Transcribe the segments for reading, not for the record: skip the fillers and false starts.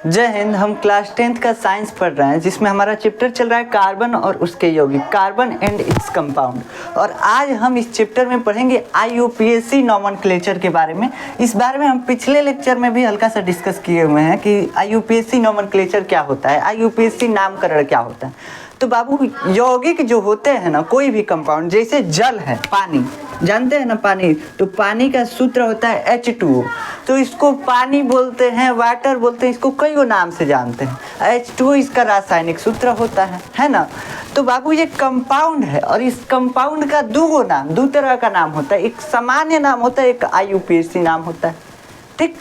जय हिंद। हम class 10th का साइंस पढ़ रहे हैं जिसमें हमारा चैप्टर चल रहा है कार्बन और उसके यौगिक, कार्बन एंड इट्स कंपाउंड। और आज हम इस चैप्टर में पढ़ेंगे IUPAC नोमेनक्लेचर के बारे में। इस बारे में हम पिछले लेक्चर में भी हल्का सा डिस्कस किए हुए हैं कि IUPAC नोमेनक्लेचर क्या होता है, IUPAC नामकरण क्या होता है। तो बाबू यौगिक जो होते हैं ना, कोई भी कंपाउंड, जैसे जल है, पानी, जानते हैं ना पानी, तो पानी का सूत्र होता है H2O। तो इसको पानी बोलते हैं, वाटर बोलते हैं, इसको कई नाम से जानते हैं। H2O इसका रासायनिक सूत्र होता है ना। तो बाबू ये कंपाउंड है और इस कंपाउंड का दो तरह का नाम होता है। एक सामान्य नाम होता है, एक IUPAC नाम होता है। ठीक,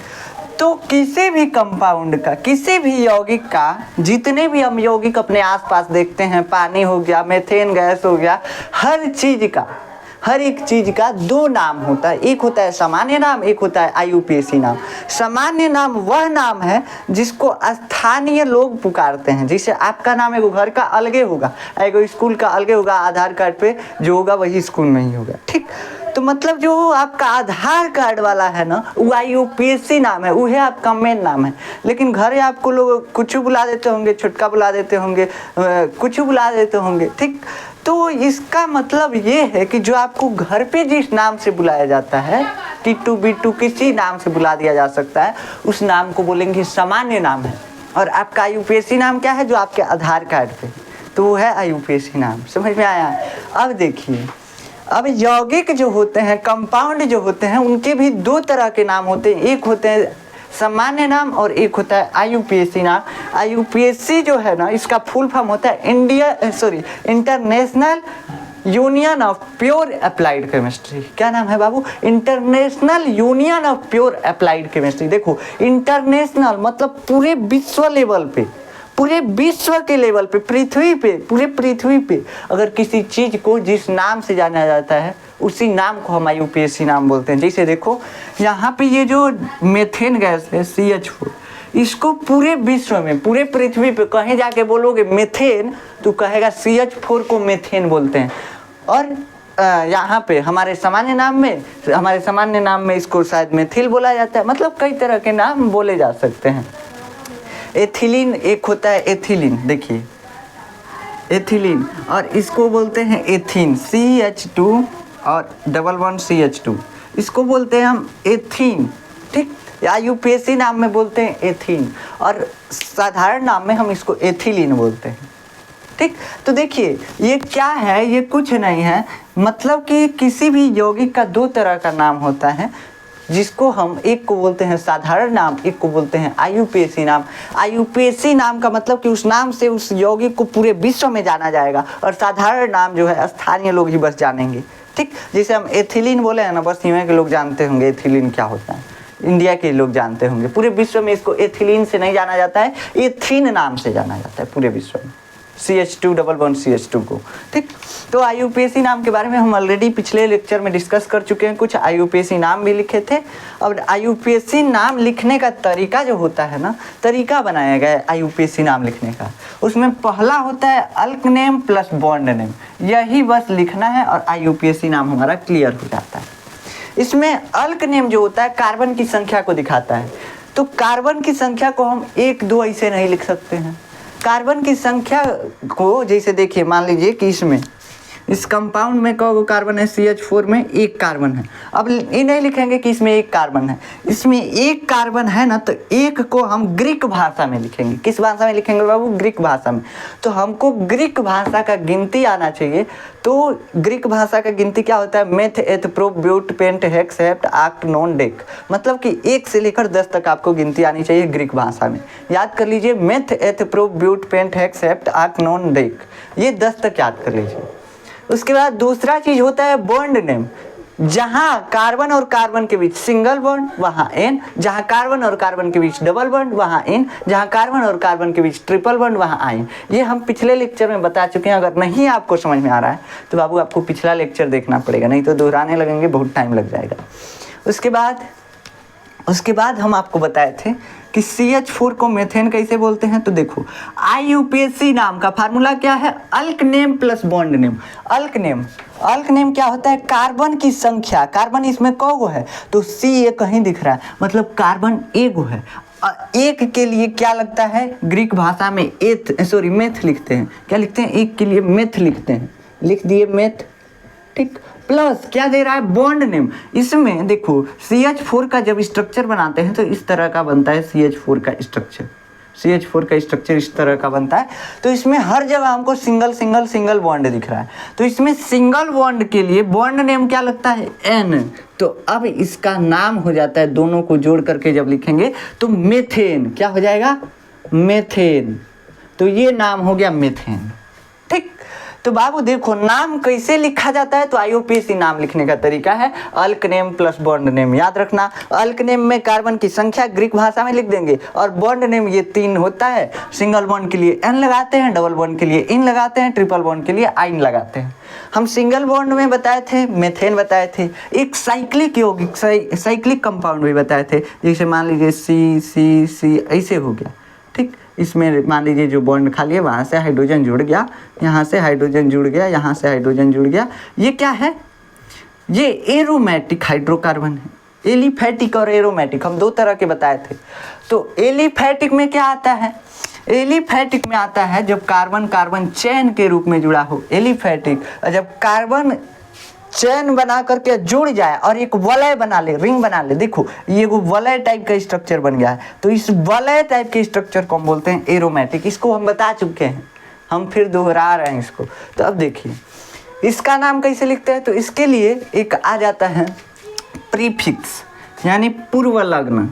तो किसी भी कंपाउंड का, किसी भी यौगिक का, जितने भी हम यौगिक अपने आसपास देखते हैं, पानी हो गया, मीथेन गैस हो गया, हर एक चीज का दो नाम होता है। एक होता है सामान्य नाम, एक होता है IUPAC नाम। सामान्य नाम वह नाम है जिसको स्थानीय लोग पुकारते हैं। जैसे आपका नाम एगो घर का अलगे होगा, एगो स्कूल का अलगे होगा, आधार कार्ड पे जो होगा वही स्कूल में ही होगा। ठीक, तो मतलब जो आपका आधार कार्ड वाला है ना, वो IUPAC नाम है, वो है आपका मेन नाम है। लेकिन घर आपको लोग कुछ बुला देते होंगे, छुटका बुला देते होंगे, कुछ बुला देते होंगे। ठीक, तो इसका मतलब ये है कि जो आपको घर पे जिस नाम से बुलाया जाता है, टीटू बिट्टू, किसी नाम से बुला दिया जा सकता है, उस नाम को बोलेंगे सामान्य नाम है। और आपका IUPAC नाम क्या है, जो आपके आधार कार्ड पे, तो वो है IUPAC नाम। समझ में आया? अब देखिए, अब यौगिक जो होते हैं, कंपाउंड जो होते हैं, उनके भी दो तरह के नाम होते हैं। एक होते हैं सामान्य नाम और एक होता है IUPAC नाम। IUPAC जो है ना, इसका फुल फॉर्म होता है international union of pure applied chemistry. क्या नाम है बाबू? International union of pure applied chemistry. देखो, इंटरनेशनल मतलब पूरे विश्व लेवल पे, पूरे विश्व के लेवल पे, पृथ्वी पे, पूरे पृथ्वी पे अगर किसी चीज को जिस नाम से जाना जाता है, उसी नाम को हम IUPAC नाम बोलते हैं। जैसे देखो यहाँ पे ये जो मीथेन गैस है CH4, इसको पूरे विश्व में, पूरे पृथ्वी पे कहीं जाके बोलोगे मीथेन, तो कहेगा CH4 को मीथेन बोलते हैं। और यहाँ पे हमारे सामान्य नाम में इसको शायद मेथिल बोला जाता है। मतलब कई तरह के नाम बोले जा सकते हैं। एथिलीन एक होता है, एथिलीन, देखिए एथिलीन, और इसको बोलते हैं एथीन, CH2 और डबल वन CH2, इसको बोलते हैं हम एथीन। ठीक, IUPAC नाम में बोलते हैं एथीन, और साधारण नाम में हम इसको एथिलीन बोलते हैं। ठीक, तो देखिए ये क्या है, ये कुछ नहीं है, मतलब कि किसी भी यौगिक का दो तरह का नाम होता है, जिसको हम, एक को बोलते हैं साधारण नाम, एक को बोलते हैं IUPAC नाम। IUPAC नाम का मतलब कि उस नाम से उस यौगिक को पूरे विश्व में जाना जाएगा, और साधारण नाम जो है स्थानीय लोग ही बस जानेंगे। ठीक, जैसे हम एथिलीन बोले हैं ना, बस यहाँ के लोग जानते होंगे एथिलीन क्या होता है, इंडिया के लोग जानते होंगे। पूरे विश्व में इसको एथिलीन से नहीं जाना जाता है, एथीन नाम से जाना जाता है पूरे विश्व में, CH2 डबल वन CH2 को। ठीक, तो IUPAC नाम के बारे में हम ऑलरेडी पिछले लेक्चर में डिस्कस कर चुके हैं, कुछ IUPAC नाम भी लिखे थे। और IUPAC नाम लिखने का तरीका जो होता है ना, तरीका बनाया गया है IUPAC नाम लिखने का। उसमें पहला होता है alk name plus bond name, यही बस लिखना है और IUPAC नाम हमारा क्लियर हो जाता है। इसमें अल्क नेम जो होता है कार्बन की संख्या को दिखाता है। तो कार्बन की संख्या को हम 1 2 ऐसे नहीं लिख सकते हैं। कार्बन की संख्या को, जैसे देखिए, मान लीजिए कि इसमें, इस कंपाउंड में कौन कार्बन है, CH4 में एक कार्बन है। अब ये नहीं लिखेंगे कि इसमें एक कार्बन है, इसमें एक कार्बन है ना, तो एक को हम ग्रीक भाषा में लिखेंगे। किस भाषा में लिखेंगे बाबू? ग्रीक भाषा में। तो हमको ग्रीक भाषा का गिनती आना चाहिए। तो ग्रीक भाषा का गिनती क्या होता है? Meth eth prop but pent hex hept oct non dec, मतलब कि 1 से लेकर 10 तक आपको गिनती आनी चाहिए ग्रीक भाषा में। याद कर लीजिए, meth eth prop but pent hex hept oct non dec, ये 10 तक याद कर लीजिए। उसके बाद दूसरा चीज होता है बॉन्ड नेम। जहां कार्बन और कार्बन के बीच सिंगल बॉन्ड वहां N, जहां कार्बन और कार्बन के बीच डबल बॉन्ड वहां N, जहां कार्बन और कार्बन के बीच ट्रिपल बॉन्ड वहां I। ये हम पिछले लेक्चर में बता चुके हैं। अगर नहीं आपको समझ में आ रहा है तो बाबू आपको पिछला लेक्चर देखना पड़ेगा, नहीं तो दोहराने लगेंगे, बहुत टाइम लग जाएगा। उसके बाद हम आपको बताए थे कि CH4 को मीथेन कैसे बोलते हैं। तो देखो, IUPAC नाम का फार्मूला क्या है? Alk name plus bond name. Alk name क्या होता है? कार्बन की संख्या। कार्बन इसमें कौ गो है? तो C ये कहीं दिख रहा है, मतलब कार्बन एगो है। एक के लिए क्या लगता है, ग्रीक भाषा में मेथ लिखते हैं। क्या लिखते हैं, एक के लिए मेथ लिखते हैं, लिख दिए मेथ, ठीक। प्लस क्या दे रहा है, बॉन्ड नेम। इसमें देखो CH4 का जब स्ट्रक्चर बनाते हैं तो इस तरह का बनता है CH4 का स्ट्रक्चर। CH4 का स्ट्रक्चर इस तरह का बनता है। तो इसमें हर जगह हमको सिंगल बॉन्ड दिख रहा है। तो इसमें सिंगल बॉन्ड के लिए बॉन्ड नेम क्या लगता है, N। तो अब इसका नाम हो जाता है, दोनों को जोड़ करके जब लिखेंगे तो मेथेन। क्या हो जाएगा, मेथेन। तो ये नाम हो गया मेथेन, ठीक। तो बाबू देखो नाम कैसे लिखा जाता है, तो IUPAC नाम लिखने का तरीका है alk name plus bond name. याद रखना, अल्क नेम में कार्बन की संख्या ग्रीक भाषा में लिख देंगे, और बॉन्ड नेम ये 3 होता है। सिंगल बॉन्ड के लिए N लगाते हैं, डबल बॉन्ड के लिए इन लगाते हैं, ट्रिपल बॉन्ड के लिए आइन लगाते हैं। हम सिंगल बॉन्ड में बताए थे मेथेन बताए थे, एक साइक्लिक यौगिक साइक्लिक कंपाउंड भी बताए थे, जैसे मान लीजिए C ऐसे हो गया, ठीक। इसमें मान लीजिए जो बॉन्ड खाली है वहाँ से हाइड्रोजन जुड़ गया, यहाँ से हाइड्रोजन जुड़ गया, यहाँ से हाइड्रोजन जुड़ गया। ये क्या है, ये एरोमेटिक हाइड्रोकार्बन है। एलिफैटिक और एरोमेटिक हम 2 तरह के बताए थे। तो एलिफैटिक में क्या आता है, एलिफैटिक में आता है जब कार्बन कार्बन चेन के रूप में जुड़ा हो, एलिफैटिक। और जब कार्बन चेन बना करके जुड़ जाए और एक वलय बना ले, रिंग बना ले, देखो ये वो वलय टाइप का स्ट्रक्चर बन गया है। तो इस वलय टाइप के स्ट्रक्चर को हम बोलते हैं एरोमेटिक। इसको हम बता चुके हैं, हम फिर दोहरा रहे हैं इसको। तो अब देखिए इसका नाम कैसे लिखते हैं, तो इसके लिए एक आ जाता है प्रीफिक्स, यानी पूर्व लग्न।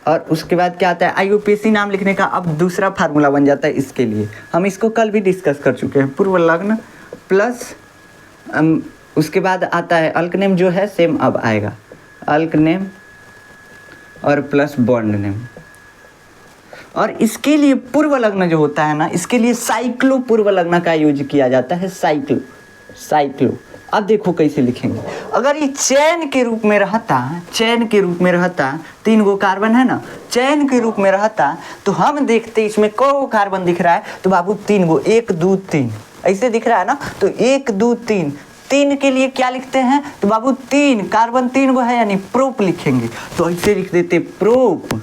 और उसके बाद क्या आता है, IUPAC नाम लिखने का अब दूसरा फार्मूला बन जाता है इसके लिए। हम इसको कल भी डिस्कस कर चुके हैं। पूर्व लग्न प्लस उसके बाद आता है अल्क नेम, जो है सेम अब आएगा अल्क नेम और प्लस बॉन्ड नेम। और इसके लिए पूर्व लग्न जो होता है ना, इसके लिए साइक्लो पूर्व लग्न का यूज किया जाता है, साइक्लो। अब देखो कैसे लिखेंगे, अगर ये चैन के रूप में रहता 3 गो कार्बन है ना, चैन के रूप में रहता तो हम देखते इसमें कौ कार्बन दिख रहा है, तो बाबू 3 गो, 1 2 3 ऐसे दिख रहा है ना। तो 1 2 3 के लिए क्या लिखते हैं, तो बाबू 3 कार्बन 3 गो है, यानी प्रोप लिखेंगे। तो ऐसे लिख देते प्रोप।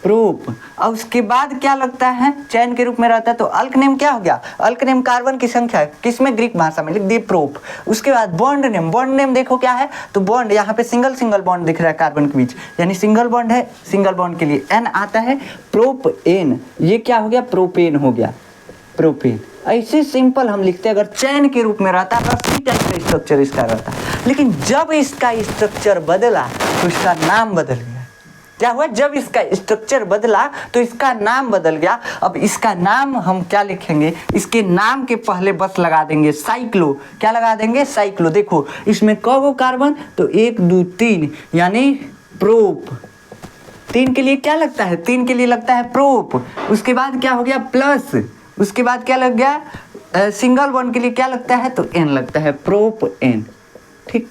और उसके बाद क्या लगता है, चैन के रूप में रहता है, तो अल्क नेम क्या हो गया, अल्क नेम कार्बन की संख्या है, किसमें, ग्रीक भाषा में लिख दिए प्रोप। उसके बाद बॉन्ड नेम देखो क्या है, तो बॉन्ड यहाँ पे सिंगल बॉन्ड दिख रहा है कार्बन के बीच, यानी सिंगल बॉन्ड है, सिंगल बॉन्ड के लिए N आता है, प्रोपेन। ये क्या हो गया, प्रोपेन हो गया, प्रोपेन। ऐसे सिंपल हम लिखते हैं। अगर चैन के रूप में रहता है रस्सी टाइप का स्ट्रक्चर इसका रहता, लेकिन जब इसका स्ट्रक्चर बदला तो इसका नाम बदल गया। क्या हुआ, जब इसका स्ट्रक्चर बदला तो इसका नाम बदल गया। अब इसका नाम हम क्या लिखेंगे, इसके नाम के पहले बस लगा देंगे साइक्लो। क्या लगा देंगे, साइक्लो। देखो इसमें कौ कार्बन, तो 1 2 3 यानी प्रोप। 3 के लिए क्या लगता है, 3 के लिए लगता है प्रोप। उसके बाद क्या हो गया, प्लस। उसके बाद क्या लग गया, सिंगल बॉन्ड के लिए क्या लगता है, तो N लगता है, प्रोपेन, ठीक,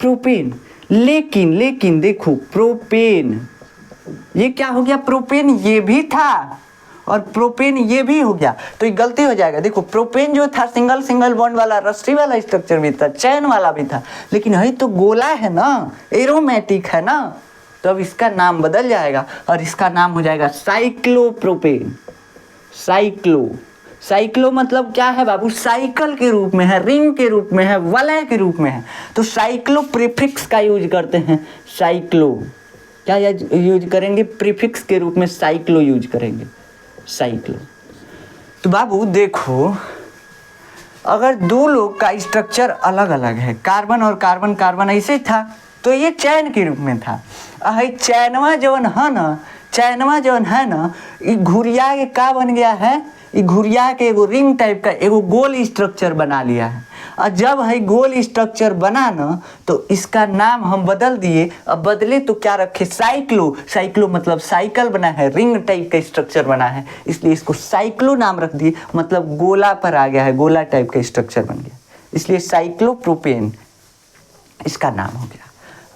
प्रोपेन। लेकिन देखो प्रोपेन, ये क्या हो गया, प्रोपेन ये भी था और प्रोपेन ये भी हो गया, तो ये गलती हो जाएगा। देखो प्रोपेन जो था सिंगल बॉन्ड वाला रस्सी वाला स्ट्रक्चर भी था, चैन वाला भी था, लेकिन है तो गोला है ना, एरोमेटिक है ना, तो अब इसका नाम बदल जाएगा और इसका नाम हो जाएगा साइक्लोप्रोपेन। साइक्लो मतलब क्या है बाबू, साइकिल के रूप में है, रिंग के रूप में है, वलय के रूप में है, तो साइक्लो प्रीफिक्स का यूज करते हैं। साइक्लो क्या यूज करेंगे, प्रीफिक्स के रूप में साइक्लो यूज करेंगे, साइक्लो। तो बाबू देखो अगर 2 लोग का स्ट्रक्चर अलग अलग है, कार्बन और कार्बन ऐसे था, तो ये चैन के रूप में था। चैनवा जवन है ना, ये घुरिया के का बन गया है, ये घुरिया के एगो रिंग टाइप का एगो गोल स्ट्रक्चर बना लिया है। और जब है गोल स्ट्रक्चर बना ना, तो इसका नाम हम बदल दिए। अब बदले तो क्या रखे, साइक्लो मतलब साइकिल बना है, रिंग टाइप का स्ट्रक्चर बना है, इसलिए इसको साइक्लो नाम रख दिए, मतलब गोला पर आ गया है, गोला टाइप का स्ट्रक्चर बन गया, इसलिए साइक्लोप्रोपेन इसका नाम हो गया।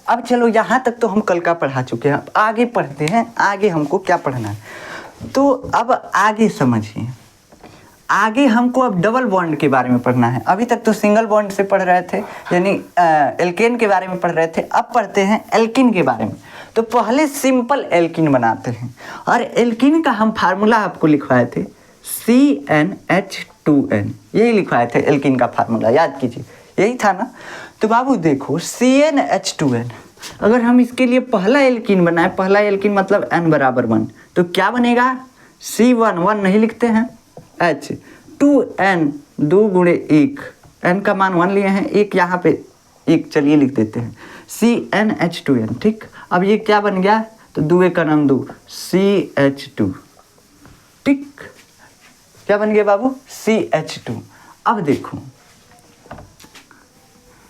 अब चलो यहाँ तक तो हम कल का पढ़ा चुके हैं, अब आगे पढ़ते हैं, आगे हमको क्या पढ़ना है। तो अब आगे समझिए, आगे हमको अब डबल बॉन्ड के बारे में पढ़ना है। अभी तक तो सिंगल बॉन्ड से पढ़ रहे थे, यानी एल्केन के बारे में पढ़ रहे थे। अब पढ़ते हैं एल्किन के बारे में। तो पहले सिंपल एल्किन बनाते हैं, और एल्किन का हम फार्मूला आपको लिखवाए थे CnH2n, यही लिखवाए थे एल्किन का फार्मूला, याद कीजिए, यही था ना। तो बाबू देखो CnH2n, अगर हम इसके लिए पहला एल्किन बनाए, पहला एल्किन मतलब n बराबर 1, तो क्या बनेगा C1, 1 नहीं लिखते हैं, H 2n, 2 गुणे 1, n का मान 1 लिए हैं, एक यहाँ पे 1 चलिए लिख देते हैं, CnH2n। ठीक, अब ये क्या बन गया, तो 2 का नाम 2, CH2। ठीक, क्या बन गया बाबू, CH2। अब देखो,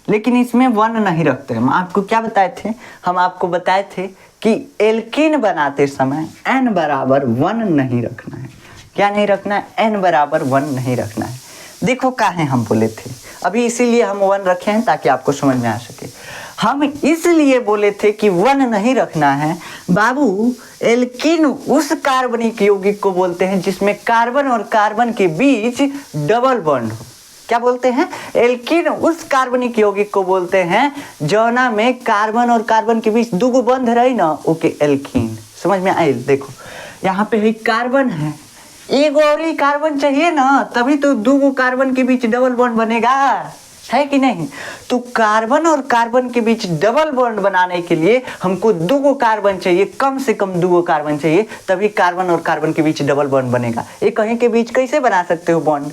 लेकिन इसमें 1 नहीं रखते। हम आपको क्या बताए थे, हम आपको बताए थे कि एल्किन बनाते समय n बराबर 1 नहीं रखना है। क्या नहीं रखना है, n बराबर 1 नहीं रखना है। देखो काहे हम बोले थे, अभी इसीलिए हम 1 रखे हैं ताकि आपको समझ में आ सके। हम इसलिए बोले थे कि 1 नहीं रखना है बाबू, एल्किन उस कार्बनिक यौगिक को बोलते हैं जिसमें कार्बन और कार्बन के बीच डबल बॉन्ड हो। क्या बोलते हैं, एल्किन उस कार्बनिक यौगिक को बोलते हैं जौना में कार्बन और कार्बन के बीच 2 बंध रही ना, ओके एल्किन। समझ में आए, देखो यहाँ पे एक कार्बन है, एक और ही कार्बन चाहिए ना, तभी तो 2 कार्बन के बीच डबल बॉन्ड बनेगा, है कि नहीं। तो कार्बन और कार्बन के बीच डबल बॉन्ड बनाने के लिए हमको 2 कार्बन चाहिए, कम से कम 2 कार्बन चाहिए, तभी कार्बन और कार्बन के बीच डबल बॉन्ड बनेगा। ये कहीं के बीच कैसे बना सकते हो बॉन्ड,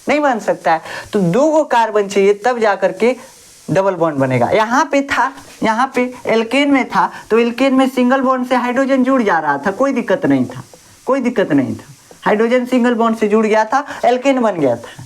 नहीं बन सकता है। तो 2 कार्बन चाहिए तब जा करके डबल बॉन्ड बनेगा। यहाँ पे था, यहाँ पे एल्केन में था, तो एल्केन में सिंगल बॉन्ड से हाइड्रोजन जुड़ जा रहा था, कोई दिक्कत नहीं था, कोई दिक्कत नहीं था। हाइड्रोजन सिंगल बॉन्ड से जुड़ गया था, एल्केन बन गया था,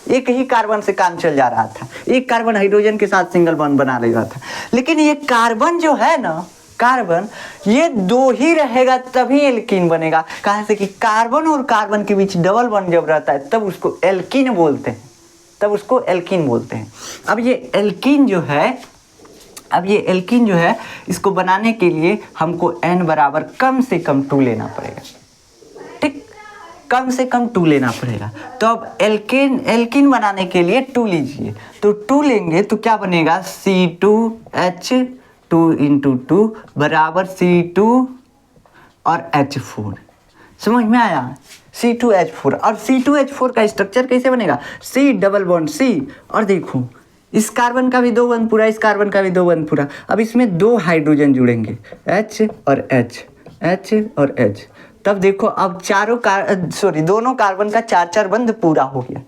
एक ही कार्बन से काम चल जा रहा था, एक कार्बन हाइड्रोजन के साथ सिंगल बॉन्ड बना ले रहा था। लेकिन ये कार्बन जो है ना, कार्बन ये 2 ही रहेगा तभी एल्कीन बनेगा। कहाँ से कि कार्बन और कार्बन के बीच डबल बॉन्ड जब रहता है तब उसको एल्कीन बोलते हैं, तब उसको एल्कीन बोलते हैं। अब ये एल्कीन जो है, अब ये एल्कीन जो है, इसको बनाने के लिए हमको n बराबर कम से कम 2 लेना पड़ेगा। ठीक, कम से कम 2 लेना पड़ेगा। तो अब एल्कीन बनाने के लिए 2 लीजिए, तो 2 लेंगे तो क्या बनेगा, C2H2 × 2 बराबर C2 और H4। समझ में आया, C2H4। और C2H4 का स्ट्रक्चर कैसे बनेगा, C डबल बॉन्ड C, और देखो इस कार्बन का भी 2 बंध पूरा, इस कार्बन का भी 2 बंध पूरा। अब इसमें 2 हाइड्रोजन जुड़ेंगे, H और H, H और H। तब देखो अब दोनों कार्बन का 4-4 बंध पूरा हो गया,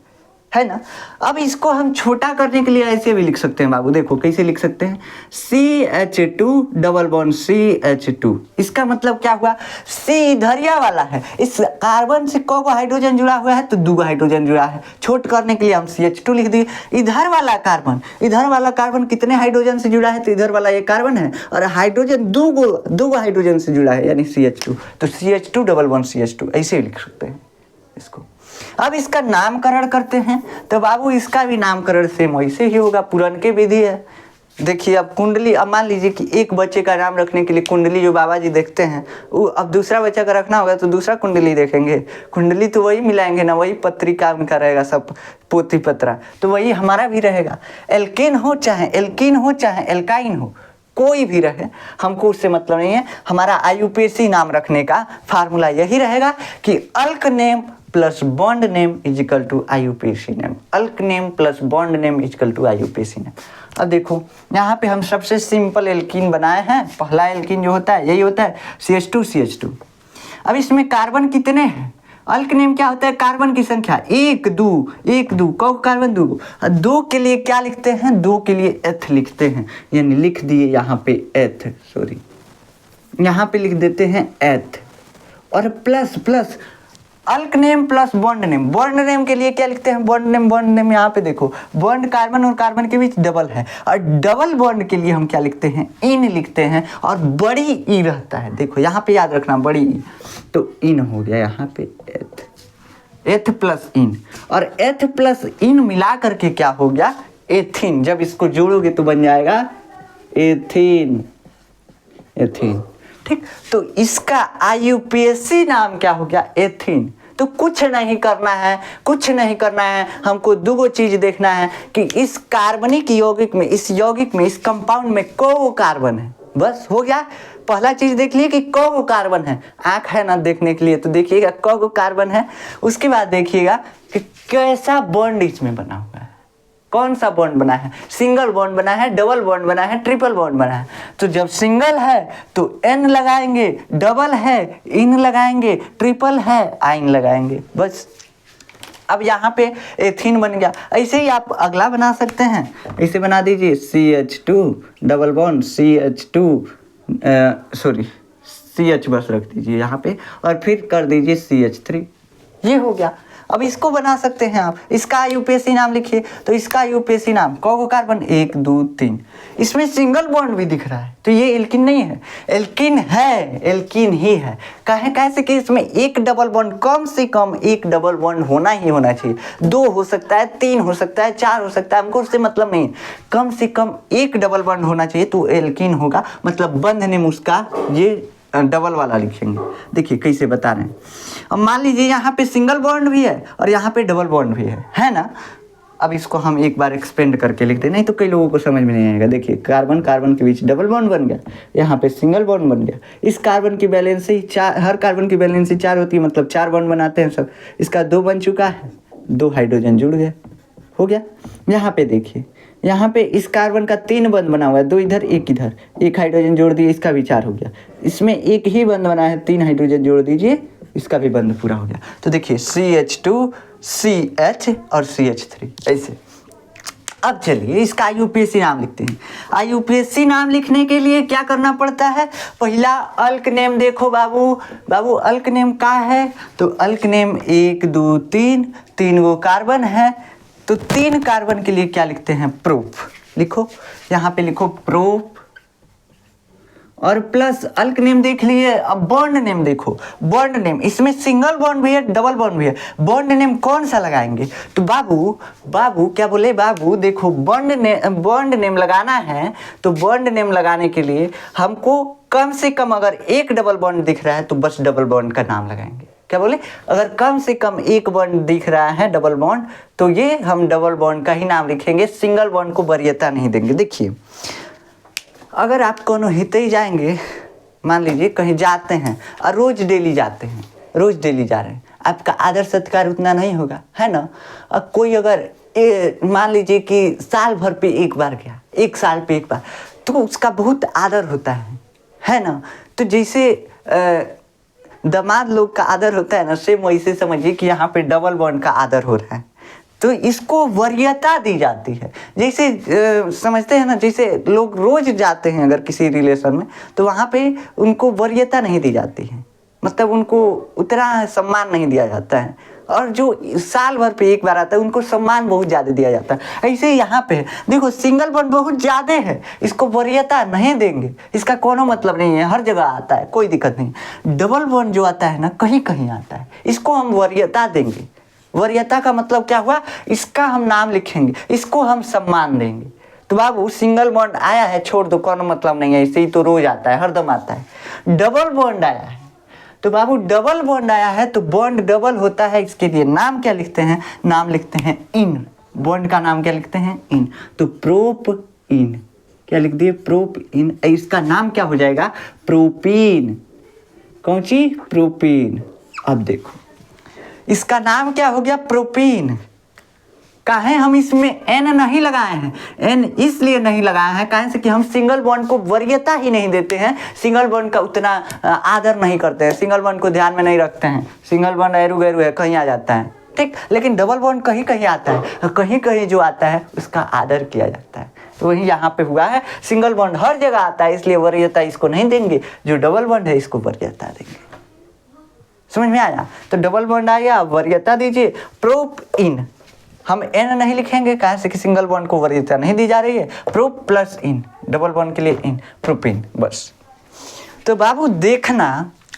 है ना। अब इसको हम छोटा करने के लिए ऐसे भी लिख सकते हैं बाबू, देखो कैसे लिख सकते हैं, CH2 डबल बॉन्ड CH2। इसका मतलब क्या हुआ, C इधरिया वाला है, इस कार्बन से को हाइड्रोजन जुड़ा हुआ है, तो 2 हाइड्रोजन जुड़ा है। छोट करने के लिए हम CH2 लिख दिए। इधर वाला कार्बन कितने हाइड्रोजन से जुड़ा है, तो इधर वाला एक कार्बन है और हाइड्रोजन 2 हाइड्रोजन से जुड़ा है, यानी CH2, तो CH2 डबल बॉन्ड CH2, ऐसे लिख सकते हैं इसको। अब इसका नामकरण करते हैं, तो बाबू इसका भी नामकरण सेम वैसे ही होगा, पुराने विधि है। देखिए अब कुंडली, अब मान लीजिए कि एक बच्चे का नाम रखने के लिए कुंडली जो बाबा जी देखते हैं, वो अब दूसरा बच्चा का रखना होगा तो दूसरा कुंडली देखेंगे। कुंडली तो वही मिलाएंगे ना, वही पत्रिका में रहेगा, सब पोथी पत्रा, तो वही हमारा भी रहेगा। एल्केन हो चाहे एल्काइन हो, कोई भी रहे, हमको उससे मतलब नहीं है। हमारा IUPAC नाम रखने का फार्मूला यही रहेगा कि alk name plus bond name is equal to IUPAC name, alk name plus bond name is equal to IUPAC name. अब देखो यहाँ पे हम सबसे सिंपल एल्कीन बनाए हैं। पहला एल्कीन जो होता है यही होता है, CH2। अब इसमें कार्बन कितने हैं, अल्क नेम क्या होता है, कार्बन की संख्या 1 2 कौ कार्बन 2 के लिए क्या लिखते हैं, 2 के लिए एथ लिखते हैं, यानी लिख दिए यहाँ पे एथ, यहाँ पे लिख देते हैं एथ, और plus alk name plus bond name के लिए क्या लिखते हैं, बॉन्ड नेम यहाँ पे देखो, बॉन्ड कार्बन और कार्बन के बीच डबल है, और डबल बॉन्ड के लिए हम क्या लिखते हैं, इन लिखते हैं, और बड़ी ई रहता है, देखो यहाँ पे याद रखना बड़ी ई, तो इन हो गया यहाँ पे एथ प्लस इन, और एथ प्लस इन मिला करके क्या हो गया, एथीन। जब इसको जोड़ोगे तो बन जाएगा एथीन। ठीक, तो इसका IUPAC नाम क्या हो गया, एथीन। तो कुछ नहीं करना है, कुछ नहीं करना है। हमको दो चीज देखना है कि इस कार्बनिक यौगिक में, इस यौगिक में, इस कंपाउंड में को कार्बन है। बस हो गया। पहला चीज देख लिए कि को कार्बन है, आंख है ना देखने के लिए, तो देखिएगा को कार्बन है। उसके बाद देखिएगा कि कैसा बॉन्ड इसमें बना हुआ है, कौन सा बॉन्ड बना है, सिंगल बॉन्ड बना है, डबल बॉन्ड बना है, ट्रिपल बॉन्ड बना है। तो जब सिंगल है तो एन लगाएंगे, डबल है इन लगाएंगे, ट्रिपल है आइन लगाएंगे। बस अब यहाँ पे एथीन बन गया। ऐसे ही आप अगला बना सकते हैं, इसे बना दीजिए CH2 double bond CH2 sorry CH बस रख दीजिए यहाँ पे, और फिर कर दीजिए CH3। ये हो गया। अब इसको बना सकते हैं आप, इसका आईयूपीएसी नाम लिखिए। तो इसका आईयूपीएसी नाम को कार्बन 1 2 3, इसमें सिंगल बॉन्ड भी दिख रहा है, तो ये एल्किन नहीं है, एल्किन है, एल्किन ही है। कैसे कि इसमें एक डबल बॉन्ड, कम से कम एक डबल बॉन्ड होना ही होना चाहिए। 2 हो सकता है, 3 हो सकता है, 4 हो सकता है, हमको उससे मतलब नहीं, कम से कम एक डबल बॉन्ड होना चाहिए तो एल्किन होगा। मतलब बंध नेम उसका ये डबल वाला लिखेंगे। देखिए कैसे बता रहे हैं। अब मान लीजिए यहाँ पे सिंगल बॉन्ड भी है और यहाँ पे डबल बॉन्ड भी है ना। अब इसको हम एक बार एक्सपेंड करके लिखते हैं, नहीं तो कई लोगों को समझ में नहीं आएगा। देखिए कार्बन कार्बन के बीच डबल बॉन्ड बन गया, यहाँ पे सिंगल बॉन्ड बन गया। इस कार्बन की वैलेंसी 4, हर कार्बन की वैलेंसी 4 होती है, मतलब 4 बॉन्ड बनाते हैं सब। इसका 2 बन चुका है, 2 हाइड्रोजन जुड़ गए, हो गया। यहाँ पे देखिए, यहाँ पे इस कार्बन का 3 बंध बना हुआ है, 2 इधर 1 इधर, 1 हाइड्रोजन जोड़ दिए, इसका भी 4 हो गया। इसमें एक ही बंध बना है, 3 हाइड्रोजन जोड़ दीजिए, इसका भी बंध पूरा हो गया। तो देखिए CH2 CH और CH3 ऐसे। अब चलिए इसका आईयूपीएसी नाम लिखते हैं। आईयूपीएसी नाम लिखने के लिए क्या करना पड़ता है? पहला अल्क नेम देखो बाबू अल्क नेम का है, तो अल्क नेम 1 2 3, 3 गो कार्बन है, तो 3 कार्बन के लिए क्या लिखते हैं? प्रोप लिखो, यहाँ पे लिखो प्रोप और प्लस अल्क नेम देख लिए। अब बॉन्ड नेम देखो, बॉन्ड नेम इसमें सिंगल बॉन्ड भी है, डबल बॉन्ड भी है। बॉन्ड नेम कौन सा लगाएंगे? तो बाबू क्या बोले बाबू, देखो बॉन्ड नेम लगाना है, तो बॉन्ड नेम लगाने के लिए हमको कम से कम अगर एक डबल बॉन्ड दिख रहा है तो बस डबल बॉन्ड का नाम लगाएंगे। क्या बोले? अगर कम से कम एक बॉन्ड दिख रहा है डबल बॉन्ड, तो ये हम डबल बॉन्ड का ही नाम लिखेंगे, सिंगल बॉन्ड को वरीयता नहीं देंगे। देखिए अगर आप कोनो हिते ही जाएंगे, मान लीजिए कहीं जाते हैं और रोज डेली जाते हैं, रोज डेली जा रहे हैं, आपका आदर सत्कार उतना नहीं होगा, है ना। अब कोई अगर मान लीजिए कि साल भर पे एक बार गया, 1 साल पे एक बार, तो उसका बहुत आदर होता है ना। तो जैसे दामाद लोग का आदर होता है ना, सेम वैसे समझिए कि यहाँ पे डबल बॉन्ड का आदर हो रहा है, तो इसको वरीयता दी जाती है। जैसे समझते हैं ना, जैसे लोग रोज जाते हैं अगर किसी रिलेशन में, तो वहाँ पे उनको वरीयता नहीं दी जाती है, मतलब उनको उतना सम्मान नहीं दिया जाता है। और जो साल भर पे एक बार आता है उनको सम्मान बहुत ज़्यादा दिया जाता है। ऐसे ही यहाँ पे देखो सिंगल बॉन्ड बहुत ज़्यादा है, इसको वरीयता नहीं देंगे, इसका कोनो मतलब नहीं है, हर जगह आता है, कोई दिक्कत नहीं। डबल बॉन्ड जो आता है ना, कहीं कहीं आता है, इसको हम वरीयता देंगे। वरीयता का मतलब क्या हुआ? इसका हम नाम लिखेंगे, इसको हम सम्मान देंगे। तो बाबू सिंगल बॉन्ड आया है, छोड़ दो, कोनो मतलब नहीं है, इसे ही तो रोज आता है, हरदम आता है। डबल बॉन्ड आया है, तो बाबू डबल बॉन्ड आया है तो बॉन्ड डबल होता है, इसके लिए नाम क्या लिखते हैं? नाम लिखते हैं इन। बॉन्ड का नाम क्या लिखते हैं? इन। तो प्रोप इन, क्या लिख दिए? प्रोप इन। इसका नाम क्या हो जाएगा? प्रोपीन। कौन सी? प्रोपीन। अब देखो इसका नाम क्या हो गया? प्रोपीन। काहे हम इसमें एन नहीं लगाए हैं? एन इसलिए नहीं लगाए हैं काहे से कि हम सिंगल बॉन्ड को वरीयता ही नहीं देते हैं, सिंगल बॉन्ड का उतना आदर नहीं करते हैं, सिंगल बॉन्ड को ध्यान में नहीं रखते हैं। सिंगल बॉन्ड एरू गैरू है, कहीं आ जाता है, ठीक, लेकिन डबल बॉन्ड कहीं कहीं आता है, कहीं कहीं जो आता है उसका आदर किया जाता है। तो वही यहाँ पे हुआ है, सिंगल बॉन्ड हर जगह आता है, इसलिए वरीयता इसको नहीं देंगे, जो डबल बॉन्ड है इसको वरीयता देंगे। समझ में आया? तो डबल बॉन्ड आ गया, वरीयता दीजिए। प्रोप इन, हम एन नहीं लिखेंगे काहे से कि सिंगल बॉन्ड को वरीयता नहीं दी जा रही है। प्रोप प्लस इन, डबल बॉन्ड के लिए इन, प्रोपीन, बस। तो बाबू देखना,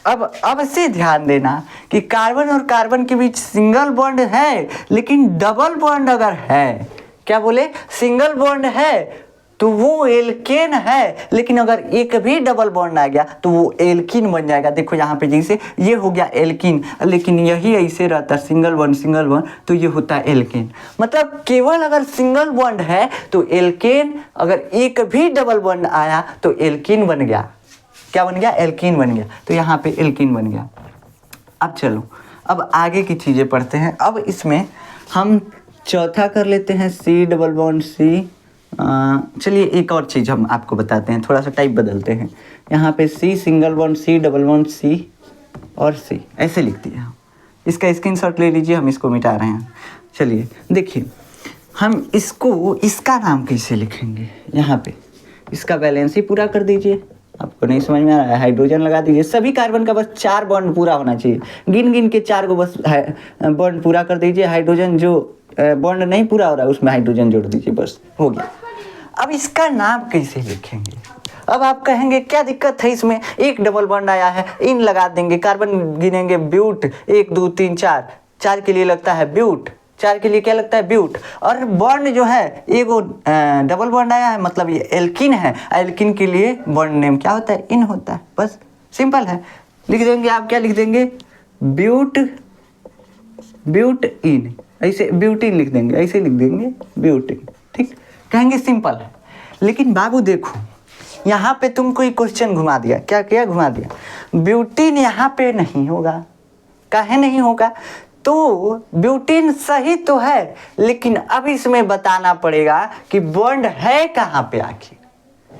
अब से ध्यान देना कि कार्बन और कार्बन के बीच सिंगल बॉन्ड है, लेकिन डबल बॉन्ड अगर है, क्या बोले? सिंगल बॉन्ड है तो वो एल्केन है, लेकिन अगर एक भी डबल बॉन्ड आ गया तो वो एल्कीन बन जाएगा। देखो यहाँ पे जैसे ये हो गया एल्कीन, लेकिन यही ऐसे रहता सिंगल बॉन्ड, तो ये होता है एल्केन। मतलब केवल अगर सिंगल बॉन्ड है तो एल्केन, अगर एक भी डबल बॉन्ड आया तो एल्कीन बन गया। क्या बन गया? एल्कीन बन गया। तो यहाँ पे एल्कीन बन गया। अब चलो, अब आगे की चीज़ें पढ़ते हैं। अब इसमें हम चौथा कर लेते हैं सी डबल बॉन्ड सी। चलिए एक और चीज़ हम आपको बताते हैं, थोड़ा सा टाइप बदलते हैं। यहाँ पे C single bond, C double bond, C और सी ऐसे लिख दिया। इसका स्क्रीनशॉट ले लीजिए, हम इसको मिटा रहे हैं। चलिए देखिए, हम इसको, इसका नाम कैसे लिखेंगे। यहाँ पे इसका बैलेंस ही पूरा कर दीजिए। आपको नहीं समझ में आ रहा है, हाइड्रोजन लगा दीजिए। सभी कार्बन का बस 4 बॉन्ड पूरा होना चाहिए, गिन गिन के 4 को बस बॉन्ड पूरा कर दीजिए। हाइड्रोजन जो बॉन्ड नहीं पूरा हो रहा है उसमें हाइड्रोजन जोड़ दीजिए, बस हो गया। अब इसका नाम कैसे लिखेंगे? अब आप कहेंगे क्या दिक्कत है इसमें, एक डबल बॉन्ड आया है, इन लगा देंगे, कार्बन गिनेंगे, ब्यूट 1 2 3 4, 4 के लिए लगता है ब्यूट, 4 के लिए क्या लगता है ब्यूट। और बॉन्ड जो है एगो डबल बॉन्ड आया है, मतलब ये एल्किन है, एल्किन के लिए बॉन्ड नेम क्या होता है? इन होता है। बस सिंपल है, लिख देंगे। आप क्या लिख देंगे? ब्यूट, ब्यूट इन, ऐसे ब्यूटीन लिख देंगे, ऐसे लिख देंगे ब्यूटीन। ठीक, कहेंगे सिंपल है। लेकिन बाबू देखो, यहाँ पे तुम कोई क्वेश्चन घुमा दिया। क्या किया? घुमा दिया। ब्यूटीन यहाँ पे नहीं होगा। काहे नहीं होगा? तो ब्यूटीन सही तो है, लेकिन अब इसमें बताना पड़ेगा कि बॉन्ड है कहाँ पे आखिर,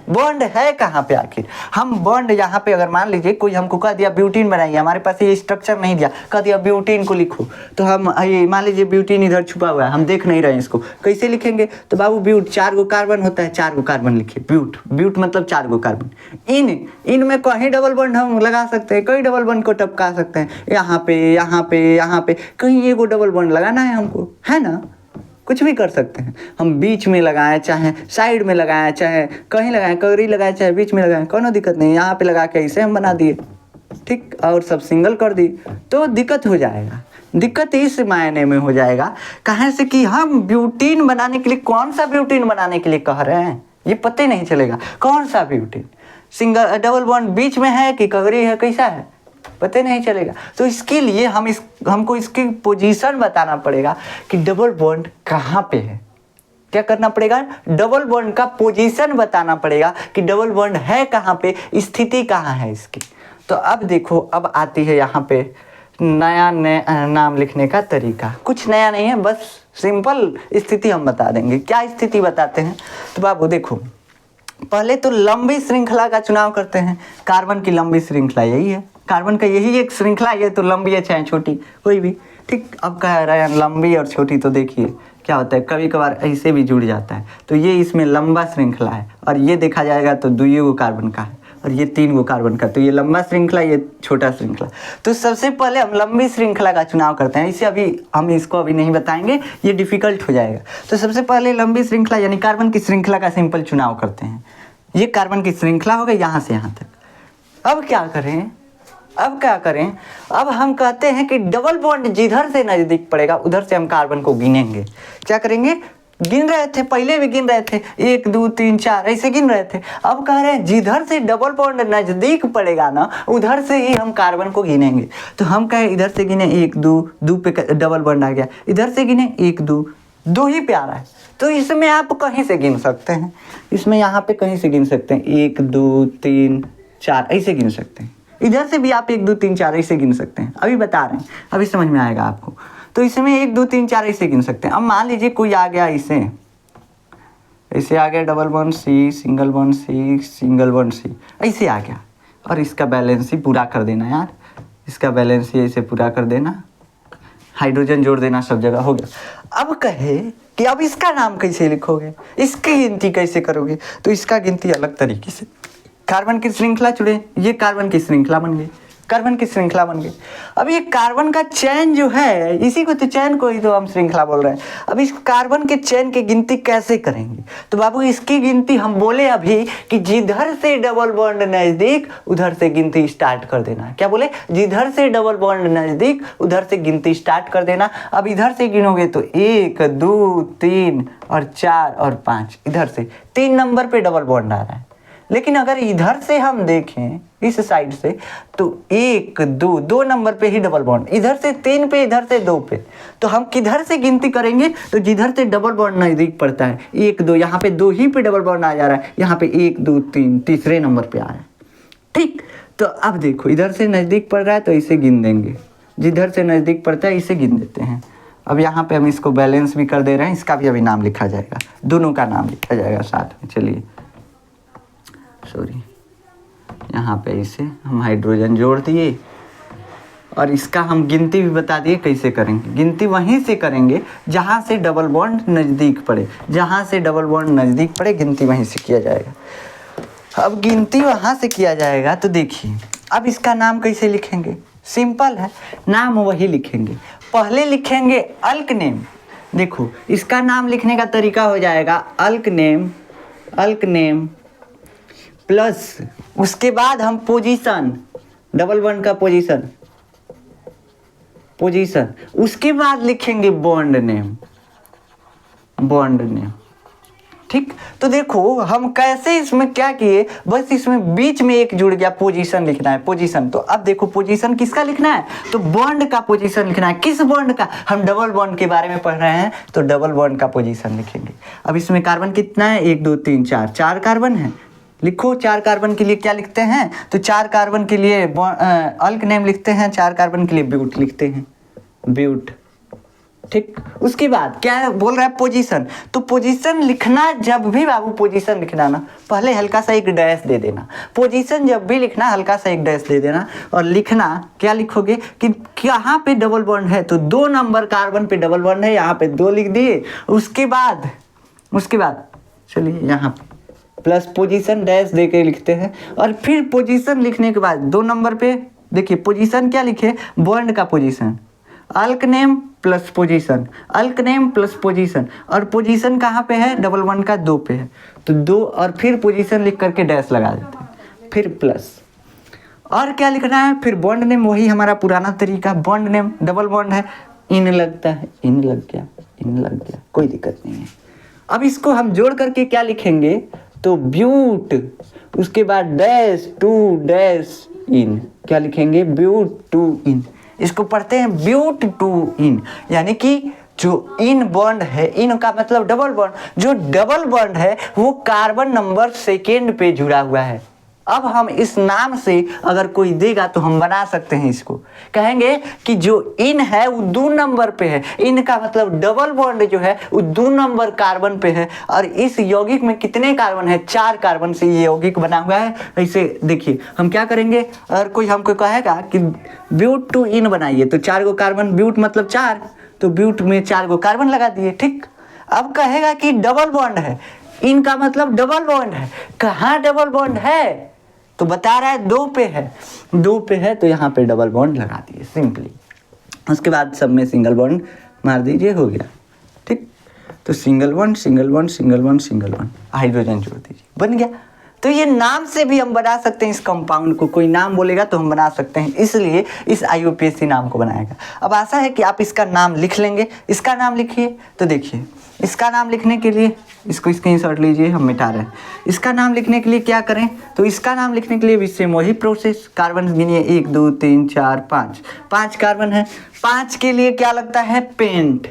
बॉन्ड है कहाँ पे आखिर। हम बॉन्ड यहाँ पे अगर मान लीजिए कोई हमको कह दिया ब्यूटीन बनाइए, हमारे पास ये स्ट्रक्चर नहीं दिया, कह दिया ब्यूटीन को लिखो, तो हम ये मान लीजिए ब्यूटीन इधर छुपा हुआ है, हम देख नहीं रहे हैं इसको, कैसे लिखेंगे? तो बाबू ब्यूट 4 गो कार्बन होता है, 4 गो कार्बन लिखिए। ब्यूट, ब्यूट मतलब 4 गो कार्बन। इन में कहीं डबल बॉन्ड हम लगा सकते हैं, कई डबल बॉन्ड को टपका सकते हैं, यहाँ पे यहाँ पे यहाँ पे, कहीं एगो डबल बॉन्ड लगाना है हमको, है ना? कुछ भी कर सकते हैं हम, बीच में लगाएं, चाहे साइड में लगाएं, चाहे कहीं लगाएं, कगरी लगाएं, चाहे बीच में लगाएं, कोनो दिक्कत नहीं। यहाँ पे लगा के इसे हम बना दिए, ठीक, और सब सिंगल कर दी, तो दिक्कत हो जाएगा। दिक्कत इस मायने में हो जाएगा, कहाँ से कि हम ब्यूटीन बनाने के लिए, कौन सा ब्यूटीन बनाने के लिए कह रहे हैं ये पता ही नहीं चलेगा। कौन सा ब्यूटीन, सिंगल डबल बॉन्ड बीच में है कि कगरी है, कैसा है, पता नहीं चलेगा। तो इसके लिए हमको इसकी पोजीशन बताना पड़ेगा कि डबल बॉन्ड कहाँ पे है। क्या करना पड़ेगा? डबल बॉन्ड का पोजीशन बताना पड़ेगा कि डबल बॉन्ड है कहाँ पे, स्थिति कहाँ है इसकी। तो अब देखो, अब आती है यहाँ पे नया नाम लिखने का तरीका। कुछ नया नहीं है, बस सिंपल स्थिति हम बता देंगे। क्या स्थिति बताते हैं? तो बाबू देखो, पहले तो लंबी श्रृंखला का चुनाव करते हैं। कार्बन की लंबी श्रृंखला यही है, कार्बन का यही एक श्रृंखला है, तो लंबी है चाहे छोटी कोई भी, ठीक। अब कह रहे हैं लंबी और छोटी, तो देखिए क्या होता है, कभी कभार ऐसे भी जुड़ जाता है, तो ये इसमें लंबा श्रृंखला है। और ये देखा जाएगा तो 2 गो कार्बन का है और ये 3 गो कार्बन का, तो ये लंबा श्रृंखला, ये छोटा श्रृंखला। तो सबसे पहले हम लंबी श्रृंखला का चुनाव करते हैं। इसे अभी हम इसको अभी नहीं बताएंगे, ये डिफिकल्ट हो जाएगा। तो सबसे पहले लंबी श्रृंखला यानी कार्बन की श्रृंखला का सिंपल चुनाव करते हैं। ये कार्बन की श्रृंखला हो गई यहाँ से यहाँ तक। अब क्या करें, अब हम कहते हैं कि डबल बॉन्ड जिधर से नज़दीक पड़ेगा उधर से हम कार्बन को गिनेंगे। क्या करेंगे? गिन रहे थे, पहले भी गिन रहे थे, 1 2 3 4 ऐसे गिन रहे थे। अब कह रहे हैं जिधर से डबल बॉन्ड नज़दीक पड़ेगा ना, उधर से ही हम कार्बन को गिनेंगे। तो हम कहें इधर से गिने 1 2 पे डबल बॉन्ड आ गया, इधर से गिने 1 2 ही पे आ रहा है। तो इसमें आप कहीं से गिन सकते हैं, इसमें यहाँ पे कहीं से गिन सकते हैं, 1 2 3 4 ऐसे गिन सकते हैं। इधर से भी आप 1 2 3 4 ऐसे गिन सकते हैं। अभी बता रहे हैं, अभी समझ में आएगा आपको। तो इसमें 1 2 3 4 ऐसे गिन सकते हैं। अब मान लीजिए कोई आ गया ऐसे आ गया, double bond C, single bond C, single bond C, ऐसे आ गया, और इसका बैलेंस ही पूरा कर देना यार, इसका बैलेंस ही ऐसे पूरा कर देना, हाइड्रोजन जोड़ देना, सब जगह हो गया। अब कहे कि अब इसका नाम कैसे लिखोगे, इसकी गिनती कैसे करोगे? तो इसका गिनती अलग तरीके से, कार्बन की श्रृंखला चुने, ये कार्बन की श्रृंखला बन गई, कार्बन की श्रृंखला बन गई। अब ये कार्बन का चैन जो है, इसी को तो चैन को ही तो हम श्रृंखला बोल रहे हैं। अब इस कार्बन के चैन की गिनती कैसे करेंगे? तो बाबू इसकी गिनती हम बोले अभी कि जिधर से डबल बॉन्ड नजदीक उधर से गिनती स्टार्ट कर देना। क्या बोले? जिधर से डबल बॉन्ड नजदीक उधर से गिनती स्टार्ट कर देना। अब इधर से गिनोगे तो 1 2 3 और 4 और 5, इधर से 3 नंबर पे डबल बॉन्ड आ रहा है। लेकिन अगर इधर से हम देखें इस साइड से तो 1 2 नंबर पे ही डबल बॉन्ड, इधर से 3 पे, इधर से 2 पे। तो हम किधर से गिनती करेंगे? तो जिधर से डबल बॉन्ड नजदीक पड़ता है 1 2, यहाँ पे 2 ही पे डबल बॉन्ड आ जा रहा है, यहाँ पे 1 2 3 तीसरे नंबर पे आ रहा है। ठीक, तो अब देखो इधर से नजदीक पड़ रहा है तो इसे गिन देंगे, जिधर से नजदीक पड़ता है इसे गिन देते हैं। अब यहाँ पे हम इसको बैलेंस भी कर दे रहे हैं, इसका भी अभी नाम लिखा जाएगा, दोनों का नाम लिखा जाएगा साथ में। चलिए सॉरी, यहाँ पे इसे हम हाइड्रोजन जोड़ दिए और इसका हम गिनती भी बता दिए कैसे करेंगे। गिनती वहीं से करेंगे जहाँ से डबल बॉन्ड नज़दीक पड़े, जहाँ से डबल बॉन्ड नज़दीक पड़े गिनती वहीं से किया जाएगा। अब गिनती वहाँ से किया जाएगा तो देखिए अब इसका नाम कैसे लिखेंगे? सिंपल है, नाम वही लिखेंगे। पहले लिखेंगे अल्क नेम। देखो इसका नाम लिखने का तरीका हो जाएगा अल्क नेम प्लस उसके बाद हम पोजीशन, डबल बॉन्ड का पोजीशन, उसके बाद लिखेंगे बॉन्ड नेम। ठीक, तो देखो हम कैसे इसमें क्या किए, बस इसमें बीच में एक जुड़ गया, पोजीशन लिखना है, पोजीशन। तो अब देखो पोजीशन किसका लिखना है? तो बॉन्ड का पोजीशन लिखना है। किस बॉन्ड का? हम डबल बॉन्ड के बारे में पढ़ रहे हैं तो डबल बॉन्ड का पोजीशन लिखेंगे। अब इसमें कार्बन कितना है? 1 2 3 4, 4 कार्बन है। लिखो 4 कार्बन के लिए क्या लिखते हैं? तो 4 कार्बन के लिए अल्क नेम लिखते हैं, 4 कार्बन के लिए ब्यूट लिखते हैं, ब्यूट। ठीक, उसके बाद क्या बोल रहा है? पोजीशन। तो पोजीशन लिखना, जब भी बाबू पोजीशन लिखना ना, पहले हल्का सा एक डैश दे देना। पोजीशन जब भी लिखना हल्का सा एक डैश दे देना और लिखना क्या लिखोगे कि कहाँ पे डबल बॉन्ड है? तो 2 नंबर कार्बन पे डबल बॉन्ड है, यहाँ पे 2 लिख दिए। उसके बाद चलिए यहाँ पे प्लस पोजीशन डैश दे के लिखते हैं। और फिर पोजीशन लिखने के बाद 2 नंबर पे देखिए पोजीशन क्या लिखे? बॉन्ड का position, alk name plus position, alk name plus position. और पोजीशन कहाँ पे है? डबल बॉन्ड का 2 पे है, तो 2 और फिर पोजीशन लिख करके डैश लगा देते हैं, फिर प्लस। और क्या लिखना है? फिर बॉन्ड नेम, वही हमारा पुराना तरीका, बॉन्ड नेम, डबल बॉन्ड है, इन लगता है, इन लग गया, कोई दिक्कत नहीं है। अब इसको हम जोड़ करके क्या लिखेंगे? तो ब्यूट, उसके बाद डैश टू डैश इन, क्या लिखेंगे? ब्यूट टू इन। इसको पढ़ते हैं ब्यूट टू इन, यानी कि जो इन बॉन्ड है, इन का मतलब डबल बॉन्ड, जो डबल बॉन्ड है वो कार्बन नंबर सेकेंड पे जुड़ा हुआ है। अब हम इस नाम से अगर कोई देगा तो हम बना सकते हैं, इसको कहेंगे कि जो इन है वो 2 नंबर पे है, इन का मतलब डबल बॉन्ड जो है वो 2 नंबर कार्बन पे है। और इस यौगिक में कितने कार्बन है? 4 कार्बन से ये यौगिक बना हुआ है। ऐसे देखिए हम क्या करेंगे, अगर कोई हमको कहेगा कि ब्यूट टू इन बनाइए तो 4 गो कार्बन, ब्यूट मतलब 4, तो ब्यूट में 4 गो कार्बन लगा दिए। ठीक, अब कहेगा कि डबल बॉन्ड है, इनका मतलब डबल बॉन्ड है। कहाँ डबल बॉन्ड है? तो बता रहा है 2 पे है, 2 पे है तो यहाँ पे डबल बॉन्ड लगा दिए सिंपली। उसके बाद सब में सिंगल बॉन्ड मार दीजिए, हो गया। ठीक, तो सिंगल बॉन्ड हाइड्रोजन जोड़ दीजिए, बन गया। तो ये नाम से भी हम बना सकते हैं इस कंपाउंड को, कोई नाम बोलेगा तो हम बना सकते हैं, इसलिए इस IUPAC नाम को बनाएगा। अब आशा है कि आप इसका नाम लिख लेंगे। इसका नाम लिखिए, तो देखिए इसका नाम लिखने के लिए इसको स्क्रीनशॉट लीजिए, हम मिटा रहे हैं। इसका नाम लिखने के लिए क्या करें? तो इसका नाम लिखने के लिए भी सेम वही प्रोसेस, कार्बन गिनिए 1 2 3 4 5, 5 कार्बन है। 5 के लिए क्या लगता है? पेंट।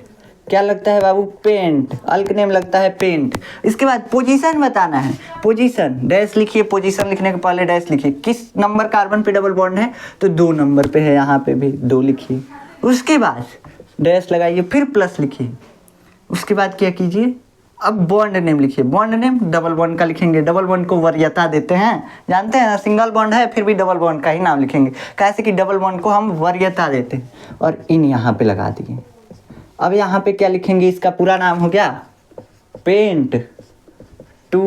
क्या लगता है बाबू? पेंट। अल्क नेम लगता है पेंट। इसके बाद पोजीशन बताना है, पोजीशन डैश लिखिए, पोजीशन लिखने के पहले डैश लिखिए। किस नंबर कार्बन पे डबल बॉन्ड है? तो 2 नंबर पे है, यहाँ पे भी 2 लिखिए। उसके बाद डैश लगाइए, फिर प्लस लिखिए। उसके बाद क्या कीजिए? अब बॉन्ड नेम लिखिए, बॉन्ड नेम डबल बॉन्ड का लिखेंगे, डबल बॉन्ड को वरीयता देते हैं, जानते हैं ना, सिंगल बॉन्ड है फिर भी डबल बॉन्ड का ही नाम लिखेंगे, कैसे कि डबल बॉन्ड को हम वरीयता देते हैं। और इन यहाँ पे लगा दिए। अब यहाँ पे क्या लिखेंगे? इसका पूरा नाम हो गया पेंट टू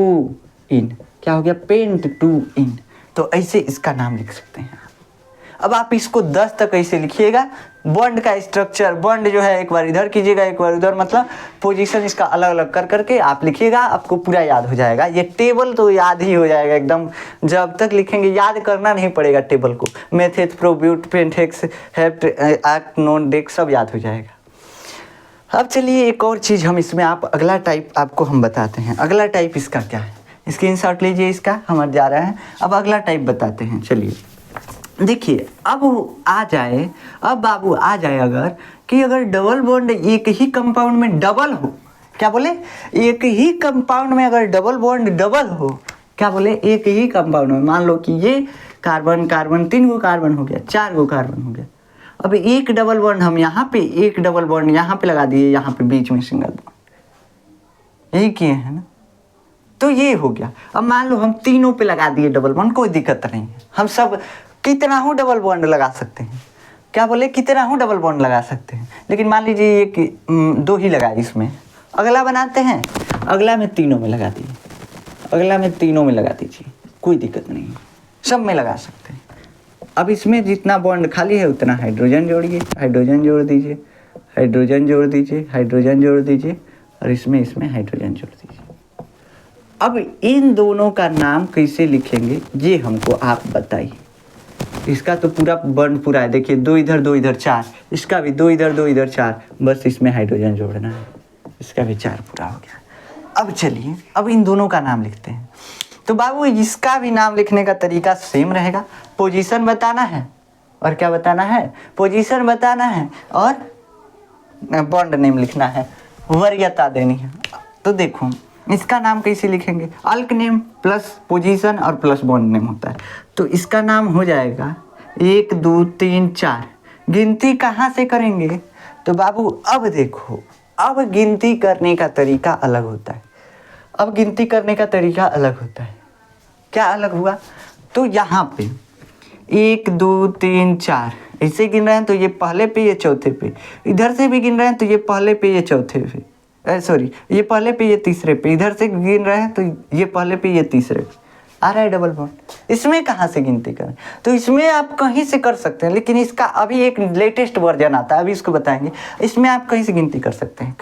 इन। क्या हो गया? पेंट टू इन। तो ऐसे इसका नाम लिख सकते हैं। अब आप इसको 10 तक ऐसे लिखिएगा। बॉन्ड का स्ट्रक्चर, बॉन्ड जो है एक बार इधर कीजिएगा एक बार उधर, मतलब पोजीशन इसका अलग अलग कर करके आप लिखिएगा, आपको पूरा याद हो जाएगा। ये टेबल तो याद ही हो जाएगा एकदम, जब तक लिखेंगे याद करना नहीं पड़ेगा टेबल को। मेथेट, प्रोब्यूट, पेंटेक्स, हेप्ट, एक्ट, नॉन, डेक सब याद हो जाएगा। अब चलिए एक और चीज़ हम इसमें आप अगला टाइप आपको हम बताते हैं। अगला टाइप इसका क्या है, स्क्रीनशॉट लीजिए इसका, हम जा रहे हैं। अब अगला टाइप बताते हैं। चलिए देखिए, अब आ जाए, अब बाबू आ जाए अगर कि अगर डबल बॉन्ड एक ही कंपाउंड में डबल हो, क्या बोले, एक ही कंपाउंड में अगर डबल बॉन्ड डबल हो, क्या बोले, एक ही कंपाउंड में मान लो कि ये कार्बन कार्बन 3 गो कार्बन हो गया, 4 गो कार्बन हो गया। अब एक डबल बॉन्ड हम यहाँ पे, एक डबल बॉन्ड यहाँ पे लगा दिए, यहाँ पे बीच में सिंगल बॉन्ड, यही किए हैं ना, तो ये हो गया। अब मान लो हम तीनों पे लगा दिए डबल बॉन्ड, कोई दिक्कत नहीं है, हम सब कितना हूँ डबल बॉन्ड लगा सकते हैं, क्या बोले, कितना हूँ डबल बॉन्ड लगा सकते हैं। लेकिन मान लीजिए ये 2 ही लगाए, इसमें अगला बनाते हैं, अगला में तीनों में लगा दिए, अगला में तीनों में लगा दीजिए, कोई दिक्कत नहीं है, सब में लगा सकते हैं। अब इसमें जितना बॉन्ड खाली है उतना हाइड्रोजन जोड़िए, हाइड्रोजन जोड़ दीजिए, हाइड्रोजन जोड़ दीजिए, हाइड्रोजन जोड़ दीजिए, और इसमें हाइड्रोजन जोड़ दीजिए। अब इन दोनों का नाम कैसे लिखेंगे ये हमको आप बताइए। इसका तो पूरा बॉन्ड पूरा है, देखिए 2 इधर 2 इधर 4, इसका भी 2 इधर 2 इधर 4, बस इसमें हाइड्रोजन जोड़ना है, इसका भी 4 पूरा हो गया। अब चलिए अब इन दोनों का नाम लिखते हैं। तो बाबू इसका भी नाम लिखने का तरीका सेम रहेगा, पोजीशन बताना है और क्या बताना है, पोजीशन बताना है और बॉन्ड नेम लिखना है, वरीयता देनी है। तो देखो इसका नाम कैसे लिखेंगे, अल्क नेम प्लस पोजीशन और प्लस बॉन्ड नेम होता है। तो इसका नाम हो जाएगा 1 2 3 4। गिनती कहाँ से करेंगे, तो बाबू अब देखो, अब गिनती करने का तरीका अलग होता है, अब गिनती करने का तरीका अलग होता है। क्या अलग हुआ, तो यहाँ पे 1 2 3 4 ऐसे गिन रहे हैं, तो ये पहले पे ये चौथे पे, इधर से भी गिन रहे हैं तो ये पहले पे ये चौथे पे, सॉरी ये पहले पे ये तीसरे पे, इधर से गिन रहे हैं तो ये पहले पे ये तीसरे पे आ रहा है डबल बॉन्ड। इसमें कहाँ से गिनती करें, तो इसमें आप कहीं से कर सकते हैं, लेकिन इसका अभी एक लेटेस्ट वर्जन आता है, अभी इसको बताएंगे। इसमें आप कहीं से गिनती कर सकते हैं,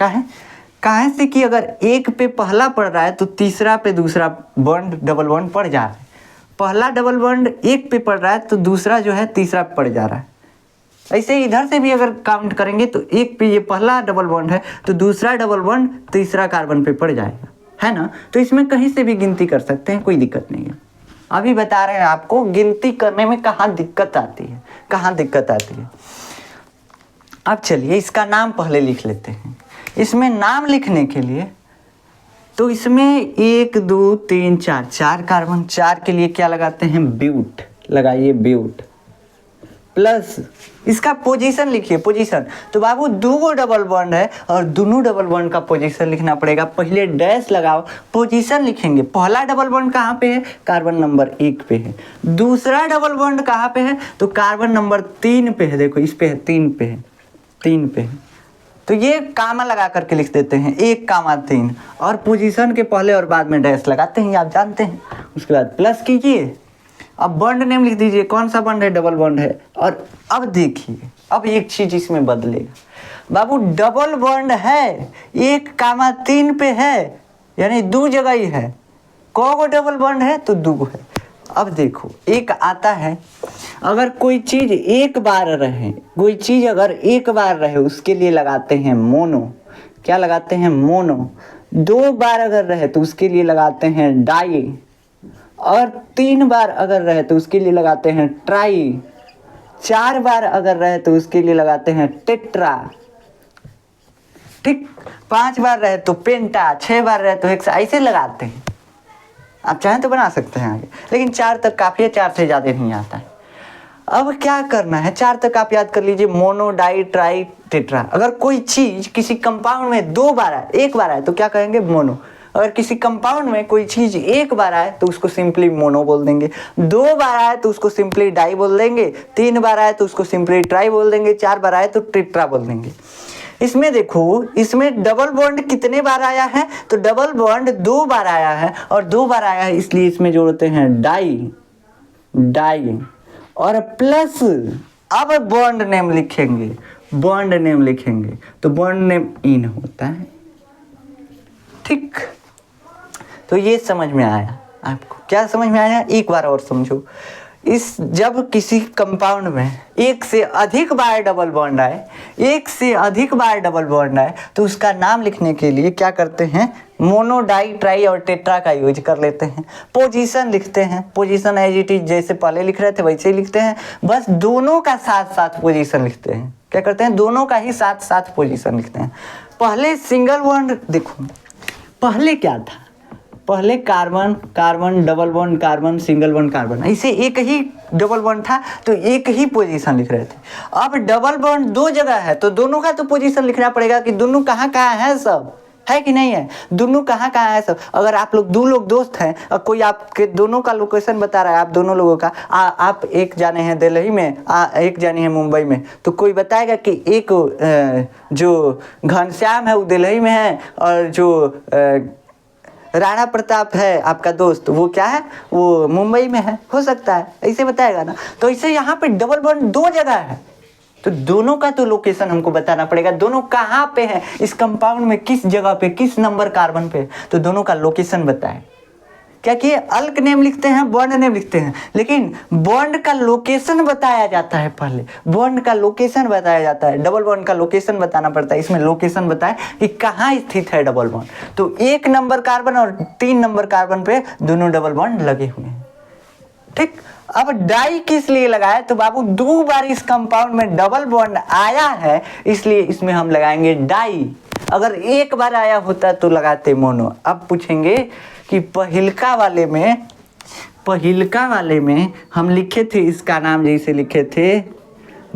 काहे से कि अगर एक पे पहला पड़ रहा है तो तीसरा पे दूसरा बॉन्ड डबल बॉन्ड पड़ जा रहा है, पहला डबल बॉन्ड एक पे पड़ रहा है तो दूसरा जो है तीसरा पे पड़ जा रहा है। ऐसे इधर से भी अगर काउंट करेंगे तो एक पे ये पहला डबल बॉन्ड है तो दूसरा डबल बॉन्ड तीसरा कार्बन पे पड़ जाएगा, है ना। तो इसमें कहीं से भी गिनती कर सकते हैं, कोई दिक्कत नहीं है। अभी बता रहे हैं आपको गिनती करने में कहाँ दिक्कत आती है, कहाँ दिक्कत आती है। अब चलिए इसका नाम पहले लिख लेते हैं। इसमें नाम लिखने के लिए तो इसमें 1 2 3 4 4 कार्बन, 4 के लिए क्या लगाते हैं, ब्यूट लगाइए, ब्यूट प्लस इसका पोजीशन लिखिए, पोजीशन। तो बाबू 2 गो डबल बॉन्ड है और दोनों डबल बॉन्ड का पोजीशन लिखना पड़ेगा। पहले डैश लगाओ, पोजीशन लिखेंगे। पहला डबल बॉन्ड कहाँ पे है, कार्बन नंबर 1 पे है। दूसरा डबल बॉन्ड कहाँ पे है, तो कार्बन नंबर 3 पे है, देखो इस पे है, 3 पे है, 3 पे है। तो ये कामा लगा करके लिख देते हैं, 1,3, और पोजीशन के पहले और बाद में डैश लगाते हैं, आप जानते हैं। उसके बाद प्लस कीजिए, अब बॉन्ड नेम लिख दीजिए, कौन सा बॉन्ड है, डबल बॉन्ड है। और अब देखिए, अब एक चीज़ इसमें बदलेगा बाबू, डबल बॉन्ड है 1,3 पे है, यानी 2 जगह ही है। को डबल बॉन्ड है तो 2 है। अब देखो एक आता है, अगर कोई चीज़ एक बार रहे, कोई चीज़ अगर एक बार रहे उसके लिए लगाते हैं मोनो, क्या लगाते हैं, मोनो। 2 बार अगर रहे तो उसके लिए लगाते हैं डाई, और 3 बार अगर रहे तो उसके लिए लगाते हैं ट्राई, 4 बार अगर रहे तो उसके लिए लगाते हैं टेट्रा, ठीक, 5 बार रहे तो पेंटा, 6 बार रहे तो हेक्सा, ऐसे लगाते हैं। आप चाहें तो बना सकते हैं आगे, लेकिन 4 तक काफ़ी है, 4 से ज़्यादा नहीं आता है। अब क्या करना है, 4 तक आप याद कर लीजिए, मोनो, डाई, ट्राई, टेट्रा। अगर कोई चीज़ किसी कंपाउंड में 2 बार आए, 1 बार आए तो क्या कहेंगे, मोनो। अगर किसी कंपाउंड में कोई चीज़ 1 बार आए तो उसको सिंपली मोनो बोल देंगे, 2 बार आए तो उसको सिंपली डाई बोल देंगे, 3 बार आए तो उसको सिंपली ट्राई बोल देंगे, 4 बार आए तो टेट्रा बोल देंगे। इसमें देखो, इसमें डबल बॉन्ड कितने बार आया है, तो डबल बॉन्ड 2 बार आया है, और 2 बार आया है इसलिए इसमें जोड़ते हैं डाई, डाई। और प्लस अब बॉन्ड नेम लिखेंगे, बॉन्ड नेम लिखेंगे तो बॉन्ड नेम इन होता है। ठीक, तो ये समझ में आया आपको? क्या समझ में आया? एक बार और समझो। इस जब किसी कंपाउंड में एक से अधिक बार डबल बॉन्ड आए, एक से अधिक बार डबल बॉन्ड आए, तो उसका नाम लिखने के लिए क्या करते हैं? मोनो, डाई, ट्राई और टेट्रा का यूज कर लेते हैं। पोजीशन लिखते हैं, पोजीशन एज इट इज जैसे पहले लिख रहे थे वैसे ही लिखते हैं, बस दोनों का साथ साथ पोजीशन लिखते हैं। क्या करते हैं? दोनों का ही साथ साथ पोजीशन लिखते हैं। पहले सिंगल बॉन्ड, देखो पहले क्या था? पहले carbon carbon double bond carbon single bond carbon, ऐसे एक ही डबल बॉन्ड था तो एक ही पोजीशन लिख रहे थे। अब डबल बॉन्ड दो जगह है तो दोनों का तो पोजीशन लिखना पड़ेगा कि दोनों कहाँ कहाँ है, सब है कि नहीं है? दोनों कहाँ कहाँ है सब। अगर आप लोग दो लोग दोस्त हैं और कोई आपके दोनों का लोकेशन बता रहा है, आप दोनों लोगों का आप एक जाने हैं दिल्ली में, एक जाने हैं मुंबई में, तो कोई बताएगा कि एक जो घनश्याम है वो दिल्ली में है और जो राणा प्रताप है आपका दोस्त वो क्या है, वो मुंबई में है, हो सकता है ऐसे बताएगा ना। तो इसे यहाँ पे डबल बॉन्ड दो जगह है तो दोनों का तो लोकेशन हमको बताना पड़ेगा, दोनों कहाँ पे है, इस कंपाउंड में किस जगह पे, किस नंबर कार्बन पे, तो दोनों का लोकेशन बताए। क्या किए? अल्क नेम लिखते हैं, बॉन्ड नेम लिखते हैं, लेकिन बॉन्ड का लोकेशन बताया जाता है। पहले बॉन्ड का लोकेशन बताया जाता है, डबल बॉन्ड का लोकेशन बताना पड़ता है। इसमें लोकेशन बताए कि कहाँ स्थित है डबल बॉन्ड। तो 1 नंबर कार्बन और 3 नंबर कार्बन पे दोनों डबल बॉन्ड लगे हुए हैं। ठीक, अब डाई किस लिए लगाया? तो बाबू 2 बार इस कंपाउंड में डबल बॉन्ड आया है, इसलिए इसमें हम लगाएंगे डाई। अगर एक बार आया होता तो लगाते मोनो। अब पूछेंगे कि पहिलका वाले में हम लिखे थे, इसका नाम जैसे लिखे थे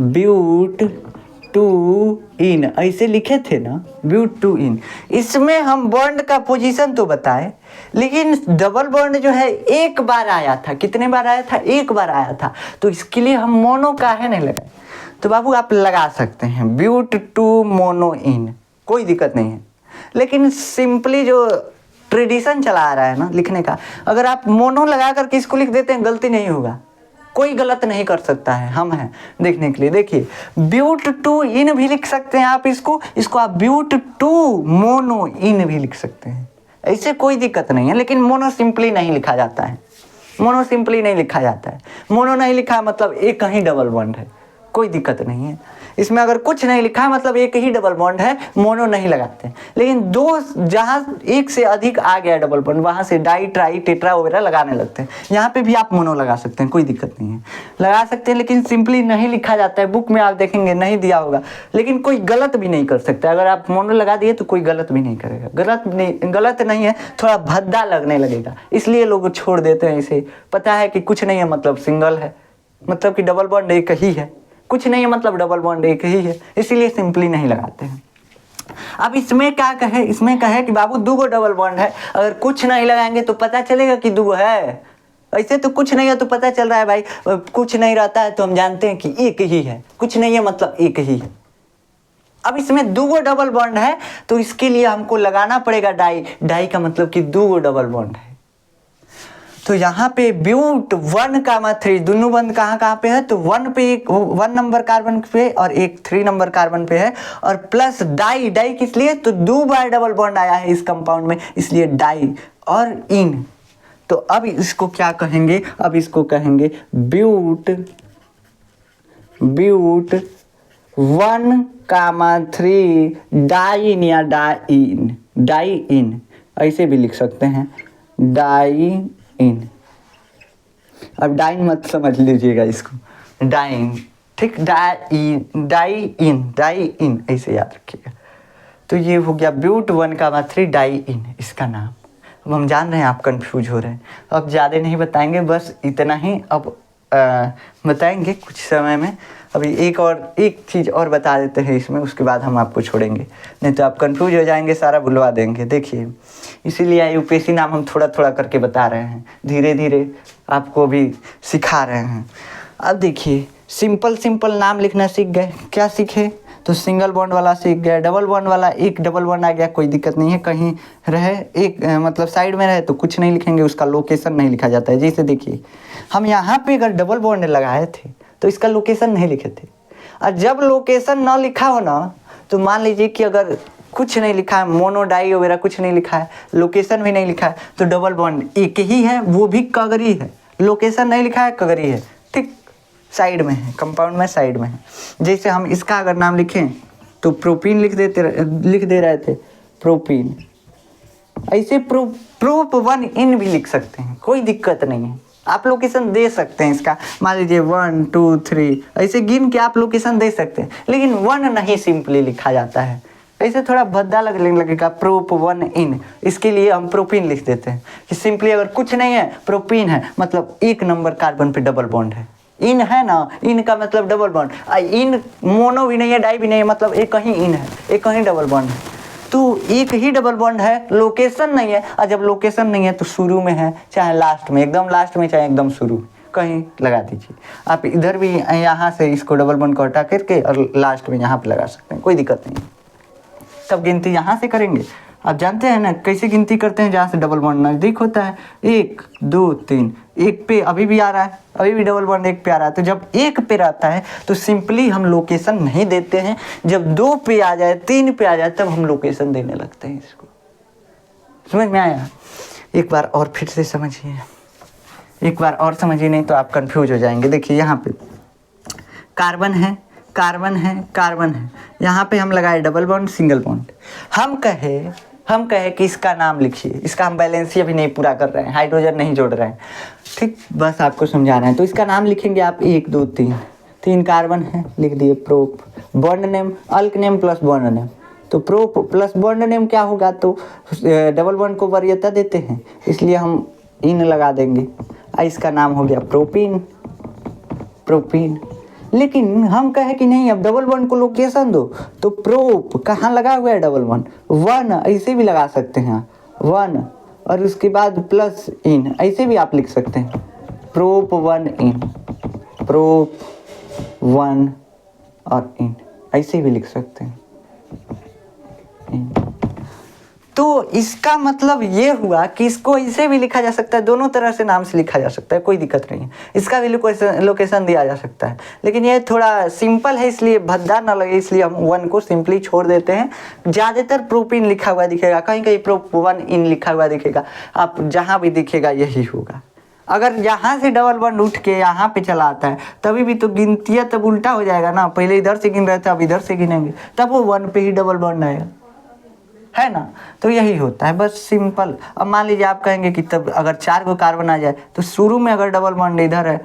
ब्यूट टू इन, ऐसे लिखे थे ना, ब्यूट टू इन। इसमें हम बॉन्ड का पोजीशन तो बताए, लेकिन डबल बॉन्ड जो है एक बार आया था। कितने बार आया था? एक बार आया था। तो इसके लिए हम मोनो काहे नहीं लगाए? तो बाबू आप लगा सकते हैं ब्यूट टू मोनो इन, कोई दिक्कत नहीं है। लेकिन सिंपली जो ट्रेडिशन चला आ रहा है ना लिखने का, अगर आप मोनो लगा करके इसको लिख देते हैं गलती नहीं होगा, कोई गलत नहीं कर सकता है। हम हैं देखने के लिए। देखिए ब्यूट टू इन भी लिख सकते हैं आप, इसको आप ब्यूट टू मोनो इन भी लिख सकते हैं, ऐसे कोई दिक्कत नहीं है। लेकिन मोनो सिंपली नहीं लिखा जाता है, मोनो सिंपली नहीं लिखा जाता है। मोनो नहीं लिखा मतलब एक ही डबल बॉन्ड है, कोई दिक्कत नहीं है। इसमें अगर कुछ नहीं लिखा है मतलब एक ही डबल बॉन्ड है, मोनो नहीं लगाते। लेकिन दो जहाँ एक से अधिक आ गया डबल बॉन्ड, वहाँ से डाई, ट्राई, टेट्रा वगैरह लगाने लगते हैं। यहाँ पे भी आप मोनो लगा सकते हैं, कोई दिक्कत नहीं है, लगा सकते हैं। लेकिन सिंपली नहीं लिखा जाता है, बुक में आप देखेंगे नहीं दिया होगा। लेकिन कोई गलत भी नहीं कर सकता, अगर आप मोनो लगा दिए तो कोई गलत भी नहीं करेगा। गलत नहीं है, थोड़ा भद्दा लगने लगेगा, इसलिए लोग छोड़ देते हैं इसे। पता है कि कुछ नहीं है मतलब सिंगल है, मतलब कि डबल बॉन्ड एक ही है, कुछ नहीं है मतलब डबल बॉन्ड एक ही है, इसीलिए सिंपली नहीं लगाते हैं। अब इसमें क्या कहे? इसमें कहे कि बाबू 2 डबल बॉन्ड है, अगर कुछ नहीं लगाएंगे तो पता चलेगा कि 2 है। ऐसे तो कुछ नहीं है तो पता चल रहा है भाई, कुछ नहीं रहता है तो हम जानते हैं कि एक ही है, कुछ नहीं है मतलब एक ही है। अब इसमें 2 डबल बॉन्ड है तो इसके लिए हमको लगाना पड़ेगा डाई। डाई का मतलब कि 2 डबल बॉन्ड है। तो यहाँ पे ब्यूट 1,3 दोनों बंद कहाँ पे है? तो 1 नंबर कार्बन पे और एक 3 नंबर कार्बन पे है, और प्लस डाई। डाई किस लिए? तो 2 बार डबल बॉन्ड आया है इस कंपाउंड में, इसलिए डाई और इन। तो अब इसको क्या कहेंगे? अब इसको कहेंगे ब्यूट 1,3 डाइन या डाइन, डाई इन ऐसे भी लिख सकते हैं, डाई इन। अब डाइन मत समझ लीजिएगा इसको, डाइन, ठीक, डाई इन ऐसे याद रखिएगा। तो ये हो गया ब्यूट 1,3 डाई इन इसका नाम। अब हम जान रहे हैं आप कंफ्यूज हो रहे हैं, अब ज़्यादा नहीं बताएंगे, बस इतना ही अब बताएंगे कुछ समय में। अभी एक चीज़ और बता देते हैं इसमें, उसके बाद हम आपको छोड़ेंगे, नहीं तो आप कंफ्यूज हो जाएंगे, सारा भुलवा देंगे। देखिए इसीलिए यूपीएससी नाम हम थोड़ा थोड़ा करके बता रहे हैं, धीरे धीरे आपको भी सिखा रहे हैं। अब देखिए सिंपल नाम लिखना सीख गए। क्या सीखे? तो सिंगल बॉन्ड वाला सीख गया, डबल बॉन्ड वाला एक डबल बॉन्ड आ गया, कोई दिक्कत नहीं है, कहीं रहे एक मतलब साइड में रहे तो कुछ नहीं लिखेंगे, उसका लोकेशन नहीं लिखा जाता है। जैसे देखिए हम यहाँ पे अगर डबल बॉन्ड लगाए थे तो इसका लोकेशन नहीं लिखे थे, और जब लोकेशन ना लिखा हो ना तो मान लीजिए कि अगर कुछ नहीं लिखा है, मोनोडाई वगैरह कुछ नहीं लिखा है, लोकेशन भी नहीं लिखा है, तो डबल बॉन्ड एक ही है, वो भी कगरी है, लोकेशन नहीं लिखा है, कगरी है, ठीक, साइड में है, कंपाउंड में साइड में है। जैसे हम इसका अगर नाम लिखें तो प्रोपीन लिख दे रहे थे, प्रोपीन। ऐसे प्रोप 1 इन भी लिख सकते हैं, कोई दिक्कत नहीं है, आप लोकेशन दे सकते हैं इसका, मान लीजिए 1 2 3 ऐसे गिन के आप लोकेशन दे सकते हैं, लेकिन 1 नहीं सिंपली लिखा जाता है, ऐसे थोड़ा भद्दा लगने लगेगा, प्रोप 1 इन, इसके लिए हम प्रोपीन लिख देते हैं कि सिंपली अगर कुछ नहीं है प्रोपीन है, मतलब 1 नंबर कार्बन पे डबल बॉन्ड है। इन है ना, इन का मतलब डबल बॉन्ड, इन मोनो भी नहीं है, डाई भी नहीं है, मतलब एक ही इन है, एक ही डबल बॉन्ड है, तो एक ही डबल बॉन्ड है, लोकेशन नहीं है, और जब लोकेशन नहीं है तो शुरू में है, चाहे लास्ट में, एकदम लास्ट में, चाहे एकदम शुरू में, कहीं लगा दीजिए। आप इधर भी यहाँ से इसको डबल बॉन्ड को हटा करके और लास्ट में यहाँ पे लगा सकते हैं, कोई दिक्कत नहीं। तब गिनती यहाँ से करेंगे, आप जानते हैं ना कैसे गिनती करते हैं, जहाँ से डबल बॉन्ड नज़दीक होता है, 1 2 3, एक पे अभी भी आ रहा है, अभी भी डबल बॉन्ड एक पे आ रहा है, तो जब एक पे रहता है तो सिंपली हम लोकेशन नहीं देते हैं, जब 2 पे आ जाए, 3 पे आ जाए, तब हम लोकेशन देने लगते हैं। इसको समझ में आया? एक बार और फिर से समझिए, एक बार और समझिए, नहीं तो आप कंफ्यूज हो जाएंगे। देखिए यहाँ पे कार्बन है, कार्बन है, कार्बन है, यहाँ पे हम लगाए डबल बॉन्ड, सिंगल बॉन्ड। हम कहे कि इसका नाम लिखिए, इसका हम बैलेंस ही अभी नहीं पूरा कर रहे हैं, हाइड्रोजन नहीं जोड़ रहे हैं, ठीक, बस आपको समझा रहे हैं। तो इसका नाम लिखेंगे आप 1 2 3 कार्बन है, लिख दिए prop, bond name alk name plus bond name, तो प्रोप प्लस बॉन्ड नेम क्या होगा, तो डबल बॉन्ड को वरीयता देते हैं, इसलिए हम इन लगा देंगे, इसका नाम हो गया प्रोपीन, प्रोपीन। लेकिन हम कहे कि नहीं, अब डबल बॉन्ड को लोकेशन दो, तो प्रोप कहाँ लगा हुआ है डबल बॉन्ड, 1 ऐसे भी लगा सकते हैं, 1 और उसके बाद प्लस इन, ऐसे भी आप लिख सकते हैं, प्रोप 1 इन, प्रोप 1 और इन, ऐसे भी लिख सकते हैं इन। तो इसका मतलब ये हुआ कि इसको ऐसे भी लिखा जा सकता है, दोनों तरह से नाम से लिखा जा सकता है, कोई दिक्कत नहीं है, इसका भी लोकेशन दिया जा सकता है, लेकिन ये थोड़ा सिंपल है, इसलिए भद्दा ना लगे, इसलिए हम 1 को सिंपली छोड़ देते हैं। ज़्यादातर प्रोपीन लिखा हुआ दिखेगा, कहीं कहीं प्रोप 1 इन लिखा हुआ दिखेगा, आप जहाँ भी दिखेगा यही होगा। अगर यहाँ से डबल बॉन्ड उठ के यहाँ पे चला आता है तभी भी तो गिनतियाँ तब उल्टा हो जाएगा ना, पहले इधर से गिन रहे थे, अब इधर से गिनेंगे, तब वो 1 पे ही डबल बॉन्ड आएगा, है ना। तो यही होता है, बस सिंपल। अब मान लीजिए आप कहेंगे कि तब अगर 4 को कार्बन आ जाए तो शुरू में अगर डबल बॉन्ड इधर है,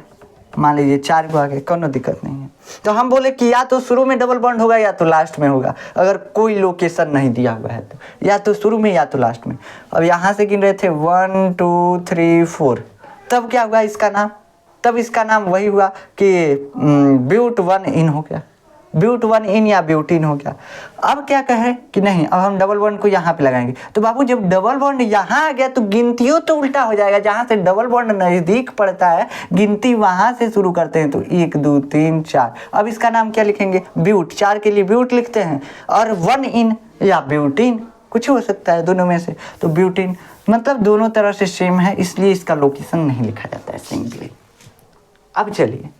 मान लीजिए 4 को आगे, कोनो दिक्कत नहीं है, तो हम बोले कि या तो शुरू में डबल बॉन्ड होगा या तो लास्ट में होगा, अगर कोई लोकेशन नहीं दिया हुआ है तो या तो शुरू में या तो लास्ट में। अब यहाँ से गिन रहे थे 1 2 3 4, तब क्या हुआ इसका नाम, तब इसका नाम वही हुआ कि ब्यूट 1 इन हो गया, ब्यूट 1 इन या ब्यूटीन हो गया। अब क्या कहें कि नहीं, अब हम डबल बॉन्ड को यहाँ पे लगाएंगे, तो बाबू जब डबल बॉन्ड यहाँ आ गया तो गिनतियों तो उल्टा हो जाएगा, जहाँ से डबल बॉन्ड नज़दीक पड़ता है गिनती वहाँ से शुरू करते हैं, तो 1 2 3 4। अब इसका नाम क्या लिखेंगे, ब्यूट, 4 के लिए ब्यूट लिखते हैं, और 1 इन या ब्यूटीन, कुछ हो सकता है दोनों में से, तो ब्यूटीन, मतलब दोनों तरह से सेम है, इसलिए इसका लोकेशन नहीं लिखा जाता है सिंपली। अब चलिए,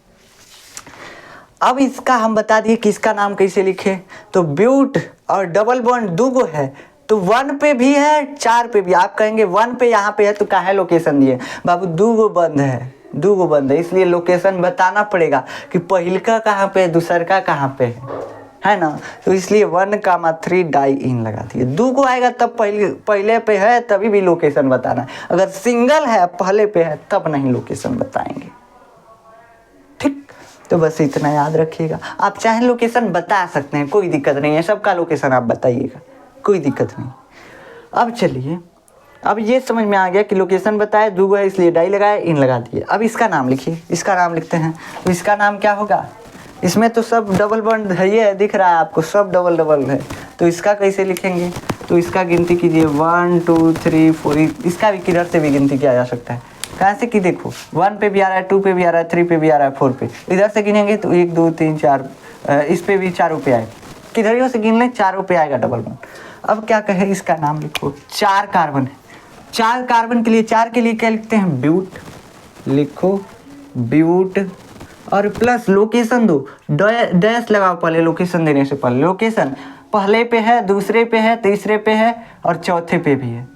अब इसका हम बता दिए कि इसका नाम कैसे लिखे, तो ब्यूट और डबल बॉन्ड दूगो है, तो 1 पे भी है 4 पे भी। आप कहेंगे 1 पे यहाँ पे है तो काहे लोकेशन दिए, बाबू दूगो बंद है, दूगो बंद है, इसलिए लोकेशन बताना पड़ेगा कि पहिलका कहाँ पे है, दूसरका कहाँ पे है ना। तो इसलिए 1,3 डाई इन लगा दिए, दूगो आएगा तब पहले पे है तभी भी लोकेशन बताना, अगर सिंगल है पहले पे है तब नहीं लोकेशन बताएंगे, ठीक। तो बस इतना याद रखिएगा, आप चाहे लोकेशन बता सकते हैं, कोई दिक्कत नहीं है, सबका लोकेशन आप बताइएगा, कोई दिक्कत नहीं। अब चलिए, अब ये समझ में आ गया कि लोकेशन बताए, दूगो है इसलिए डाई लगाए, इन लगा दिए। अब इसका नाम लिखिए, इसका नाम लिखते हैं, तो इसका नाम क्या होगा, इसमें तो सब डबल बॉन्ड है, ये दिख रहा है आपको, सब डबल डबल है, तो इसका कैसे लिखेंगे, तो इसका गिनती कीजिए 1 2 3 4, इसका भी किधर से भी गिनती किया जा सकता है, कहाँ से कि देखो 1 पे भी आ रहा है, 2 पे भी आ रहा है, 3 पे भी आ रहा है, 4 पे, इधर से गिनेंगे तो 1 2 3 4, इस पे भी 4 पे आए, किधरियों से गिन लें, चारों पे आएगा डबल बॉन्ड। अब क्या कहे, इसका नाम लिखो, 4 कार्बन है, 4 कार्बन के लिए, 4 के लिए क्या लिखते हैं, ब्यूट, लिखो ब्यूट, और प्लस लोकेशन दो, डैश लगाओ पहले, लोकेशन देने से पहले। लोकेशन पहले पे है, दूसरे पे है, तीसरे पे है और चौथे पे भी है।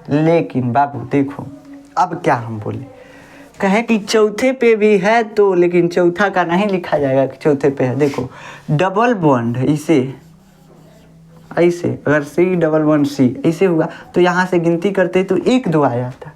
लेकिन बाबू देखो, अब क्या हम बोले, कहे कि चौथे पे भी है तो, लेकिन चौथा का नहीं लिखा जाएगा कि चौथे पे है। देखो डबल बॉन्ड इसे ऐसे, अगर सी डबल बॉन्ड सी ऐसे हुआ तो यहाँ से गिनती करते तो 1 2 आ जाता,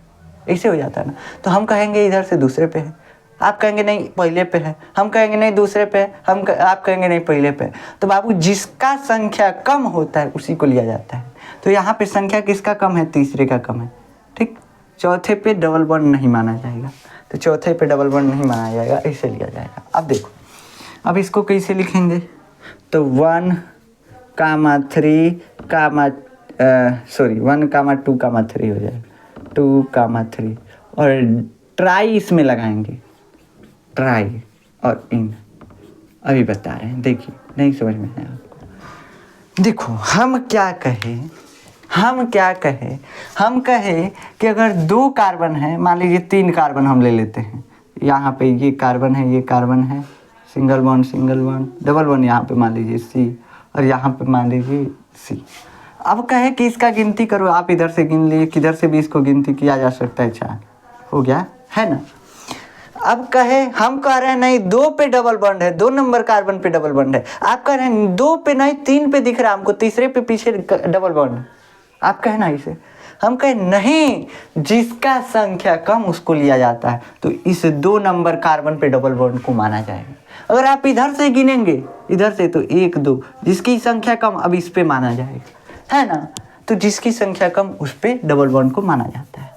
ऐसे हो जाता ना। तो हम कहेंगे इधर से दूसरे पे है, आप कहेंगे नहीं पहले पे है, हम कहेंगे नहीं दूसरे पे है, आप कहेंगे नहीं पहले पे है। तो बाबू जिसका संख्या कम होता है उसी को लिया जाता है। तो यहाँ पे संख्या किसका कम है, तीसरे का कम है, ठीक। चौथे पे डबल बॉन्ड नहीं माना जाएगा, तो चौथे पे डबल बॉन्ड नहीं माना जाएगा, ऐसे लिया जाएगा। अब देखो, अब इसको कैसे लिखेंगे, तो 1 कामा 3 कामा 1 कामा 2 कामा 3 हो जाएगा, 2 कामा 3, और ट्राई इसमें लगाएंगे, ट्राई और इन। अभी बता रहे हैं, देखिए नहीं समझ में आया आपको। देखो हम क्या कहें, हम कहें कि अगर 2 कार्बन है, मान लीजिए 3 कार्बन हम ले लेते हैं, यहाँ पे ये कार्बन है, ये कार्बन है, सिंगल बॉन्ड, डबल बॉन्ड, यहाँ पे मान लीजिए सी, और यहाँ पे मान लीजिए सी। अब कहे कि इसका गिनती करो, आप इधर से गिन लिए, किधर से भी इसको गिनती किया जा सकता है, 4 हो गया है ना। अब कहे, हम कह रहे हैं नहीं 2 पे डबल बॉन्ड है, 2 नंबर कार्बन पे डबल बॉन्ड है। आप कह रहे हैं 2 पे नहीं 3 पे दिख रहा है हमको, तीसरे पे पीछे डबल बॉन्ड है, आप कहे ना इसे। हम कहे नहीं, जिसका संख्या कम उसको लिया जाता है, तो इस 2 नंबर कार्बन पे डबल बॉन्ड को माना जाएगा। अगर आप इधर से गिनेंगे, इधर से, तो 1 2, जिसकी संख्या कम अब इस पे माना जाएगा, है ना। तो जिसकी संख्या कम उस पे डबल बॉन्ड को माना जाता है।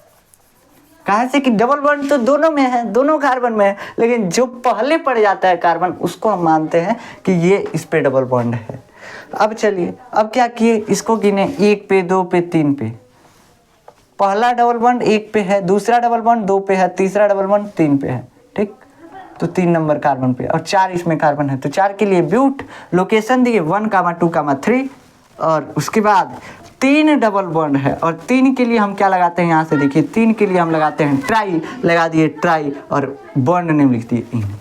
कहा से कि डबल बॉन्ड तो दोनों में है, दोनों कार्बन में है, लेकिन जो पहले पड़ जाता है कार्बन उसको हम मानते हैं कि ये इस पे डबल बॉन्ड है। अब चलिए, अब क्या किए, इसको गिने, 1 पे 2 पे 3 पे। पहला डबल बॉन्ड 1 पे है, दूसरा डबल बॉन्ड 2 पे है, तीसरा डबल बॉन्ड 3 पे है, ठीक। तो 3 नंबर कार्बन पे, और 4 इसमें कार्बन है, तो 4 के लिए ब्यूट, लोकेशन दिए 1 कामा 2 कामा 3, और उसके बाद 3 डबल बॉन्ड है, और 3 के लिए हम क्या लगाते हैं, यहाँ से देखिए, 3 के लिए हम लगाते हैं ट्राई, लगा दिए ट्राई, और बॉन्ड नेम लिख दिए इन।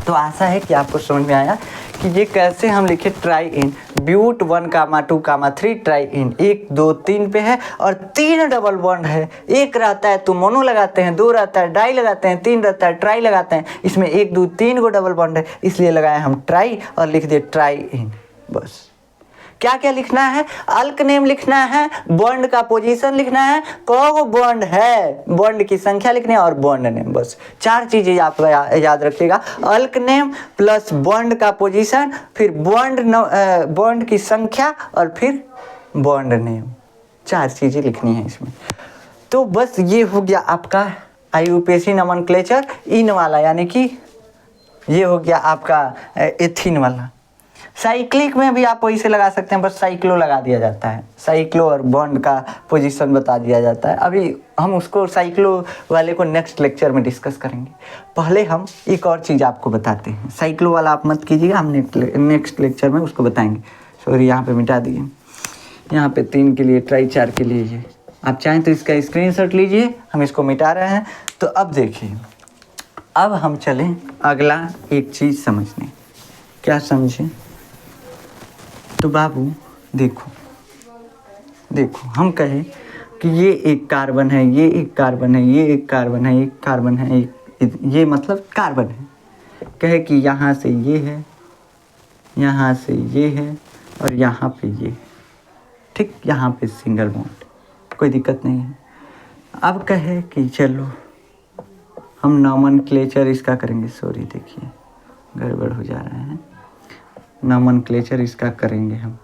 तो आशा है कि आपको समझ में आया कि ये कैसे हम लिखे, try in, ब्यूट 1 comma 2 comma 3 try in, 1 2 3 पे है, और 3 डबल बॉन्ड है। 1 रहता है तो मोनो लगाते हैं, 2 रहता है डाई लगाते हैं, 3 रहता है ट्राई लगाते हैं। इसमें 1 2 3 को डबल बॉन्ड है, इसलिए लगाए हम ट्राई और लिख दिए ट्राई इन। बस क्या क्या लिखना है, अल्क नेम लिखना है, बॉन्ड का पोजीशन लिखना है, कौ बॉन्ड है, बॉन्ड की संख्या लिखनी है, और बॉन्ड नेम। बस 4 चीजें आप याद रखिएगा, अल्क नेम प्लस बॉन्ड का पोजीशन, फिर बॉन्ड की संख्या, और फिर बॉन्ड नेम। 4 चीजें लिखनी है इसमें। तो बस ये हो गया आपका IUPAC नोमेनक्लेचर इन वाला, यानी कि ये हो गया आपका एथीन वाला। साइक्लिक में भी आप वैसे लगा सकते हैं, बस साइक्लो लगा दिया जाता है, साइक्लो और बॉन्ड का पोजीशन बता दिया जाता है। अभी हम उसको साइक्लो वाले को नेक्स्ट लेक्चर में डिस्कस करेंगे। पहले हम एक और चीज़ आपको बताते हैं, साइक्लो वाला आप मत कीजिएगा, हम नेक्स्ट लेक्चर में उसको बताएंगे। सॉरी, यहाँ पे मिटा दिए, यहाँ पे 3 के लिए ट्राई, 4 के लिए ये। आप चाहें तो इसका स्क्रीनशॉट लीजिए, हम इसको मिटा रहे हैं। तो अब देखिए, अब हम चलें अगला एक चीज़ समझने। क्या समझें? तो बाबू देखो, हम कहें कि ये एक कार्बन है, ये एक कार्बन है, ये एक कार्बन है, एक कार्बन है, ये मतलब कार्बन है। कहे कि यहाँ से ये है, यहाँ से ये है, और यहाँ पे ये है, ठीक। यहाँ पे सिंगल बॉन्ड, कोई दिक्कत नहीं है। अब कहे कि चलो हम नोमेनक्लेचर इसका करेंगे। सॉरी, देखिए गड़बड़ हो जा रहा है, नोमेनक्लेचर इसका करेंगे हम।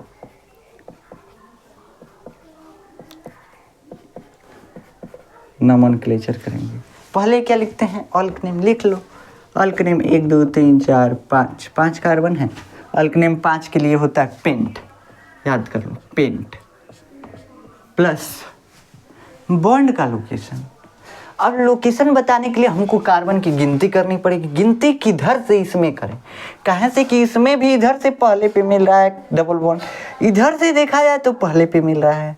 नोमेनक्लेचर करेंगे। पहले क्या लिखते हैं, अल्क नेम लिख लो। अल्क नेम 1 2 3 4 5 कार्बन है। अल्क नेम 5 के लिए होता है पेंट, याद कर लो, पेंट प्लस बॉन्ड का लोकेशन। अब लोकेशन बताने के लिए हमको कार्बन की गिनती करनी पड़ेगी। गिनती किधर से इसमें करें, कहाँ से कि इसमें भी इधर से पहले पे मिल रहा है डबल बॉन्ड, इधर से देखा जाए तो पहले पे मिल रहा है,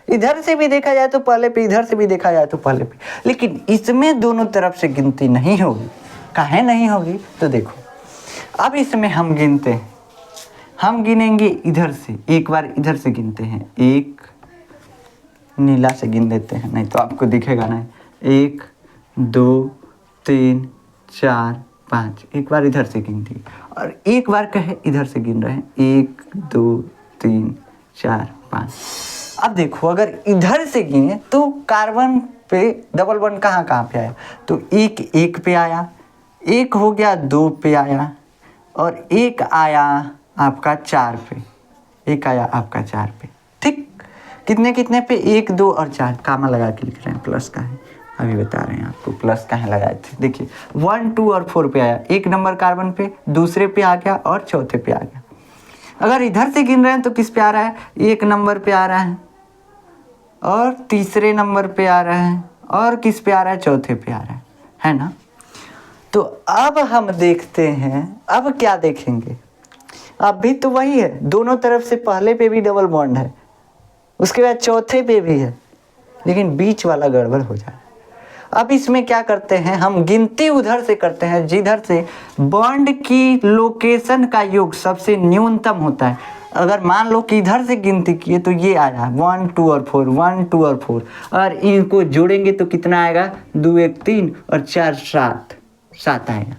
इधर से भी देखा जाए तो पहले पे, इधर से भी देखा जाए तो पहले पे, लेकिन इसमें दोनों तरफ से गिनती नहीं होगी। काहे नहीं होगी तो देखो, अब इसमें हम गिनते हैं, हम गिनेंगे इधर से, एक बार इधर से गिनते हैं, एक नीला से गिन देते हैं, नहीं तो आपको दिखेगा ना, 1 2 3 4 5, एक बार इधर से गिन दी और एक बार कहे इधर से गिन रहे हैं, 1 2 3 4 5। अब देखो अगर इधर से गिने तो कार्बन पे डबल बॉन्ड कहाँ कहाँ पे आया, तो एक पे आया, एक हो गया 2 पे आया और एक आया आपका 4 पे, एक आया आपका 4 पे। ठीक, कितने कितने पे, 1 2 और 4, कामा लगा के लिख रहे हैं, प्लस का है, अभी बता रहे हैं आपको प्लस कहाँ लगाए थे। देखिए 1 2 और 4 पे आया, एक नंबर कार्बन पे, दूसरे पे आ गया और चौथे पे आ गया। अगर इधर से गिन रहे हैं तो किस पे आ रहा है, 1 नंबर पे आ रहा है और तीसरे नंबर पे आ रहा है और किस पे आ रहा है, चौथे पे आ रहा है ना। तो अब हम देखते हैं, अब क्या देखेंगे, अब भी तो वही है, दोनों तरफ से पहले पे भी डबल बॉन्ड है, उसके बाद चौथे पे भी है, लेकिन बीच वाला गड़बड़ हो जाए। अब इसमें क्या करते हैं, हम गिनती उधर से करते हैं जिधर से बॉन्ड की लोकेशन का योग सबसे न्यूनतम होता है। अगर मान लो कि इधर से गिनती किए तो ये आया 1 2 और 4, 1 2 और 4, और इनको जोड़ेंगे तो कितना आएगा, 2 1 3 और 4 7 आएगा।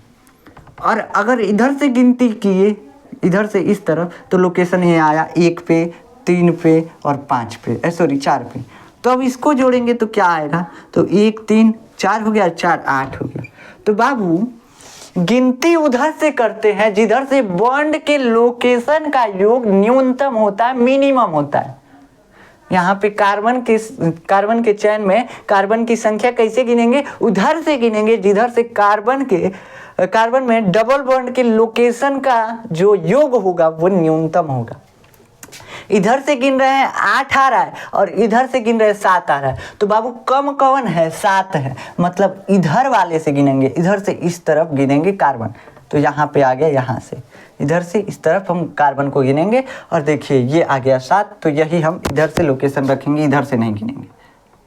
और अगर इधर से गिनती किए, इधर से इस तरफ, तो लोकेशन ये आया 1 पे, 3 पे और 5 पे, सॉरी 4 पे। तो अब इसको जोड़ेंगे तो क्या आएगा, तो 1 3 4 हो गया, 4 8 हो गया। तो बाबू गिनती उधर से करते हैं जिधर से बॉन्ड के लोकेशन का योग न्यूनतम होता है, मिनिमम होता है। यहाँ पे कार्बन के चयन में कार्बन की संख्या कैसे गिनेंगे, उधर से गिनेंगे जिधर से कार्बन में डबल बॉन्ड के लोकेशन का जो योग होगा वो न्यूनतम होगा। इधर से गिन रहे हैं 8 आ रहा है और इधर से गिन रहे हैं 7 आ रहा है, तो बाबू कम कौन है, 7 है, मतलब इधर वाले से गिनेंगे, इधर से इस तरफ गिनेंगे कार्बन, तो यहाँ पे आ गया, यहाँ से इधर से इस तरफ हम कार्बन को गिनेंगे और देखिए ये आ गया 7, तो यही हम इधर से लोकेशन रखेंगे, इधर से नहीं गिनेंगे,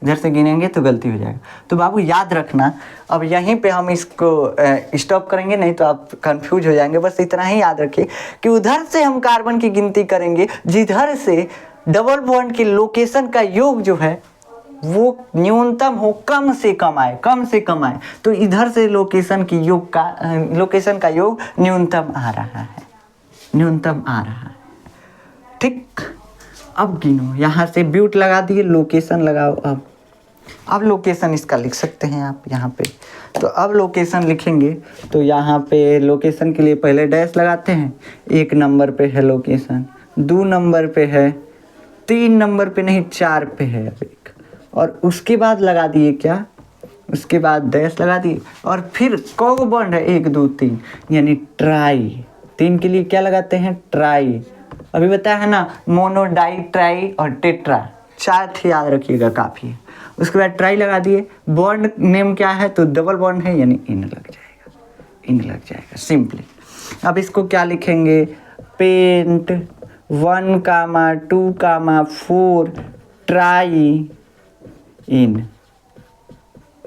इधर से गिनेंगे तो गलती हो जाएगा। तो बाबू याद रखना, अब यहीं पे हम इसको स्टॉप करेंगे, नहीं तो आप कंफ्यूज हो जाएंगे। बस इतना ही याद रखिए कि उधर से हम कार्बन की गिनती करेंगे जिधर से डबल बॉन्ड की लोकेशन का योग जो है वो न्यूनतम हो, कम से कम आए, कम से कम आए, तो इधर से लोकेशन का योग न्यूनतम आ रहा है, न्यूनतम आ रहा है। ठीक, अब गिनो, यहाँ से ब्यूट लगा दिए, लोकेशन लगाओ। अब लोकेशन इसका लिख सकते हैं आप यहाँ पे, तो अब लोकेशन लिखेंगे तो यहाँ पे लोकेशन के लिए पहले डैश लगाते हैं, 1 नंबर पे है लोकेशन, 2 नंबर पे है, 3 नंबर पे नहीं 4 पे है अब एक, और उसके बाद लगा दिए क्या, उसके बाद डैश लगा दिए और फिर कौ बॉन्ड है, 1 2 3, यानी ट्राई, 3 के लिए क्या लगाते हैं, ट्राई। अभी बताया है ना, मोनो डाई ट्राई और टेट्रा, 4 याद रखिएगा, काफ़ी है। उसके बाद ट्राई लगा दिए, बॉन्ड नेम क्या है, तो डबल बॉन्ड है, यानी इन लग जाएगा, इन लग जाएगा सिंपली। अब इसको क्या लिखेंगे, पेंट 1 2 4 ट्राई इन।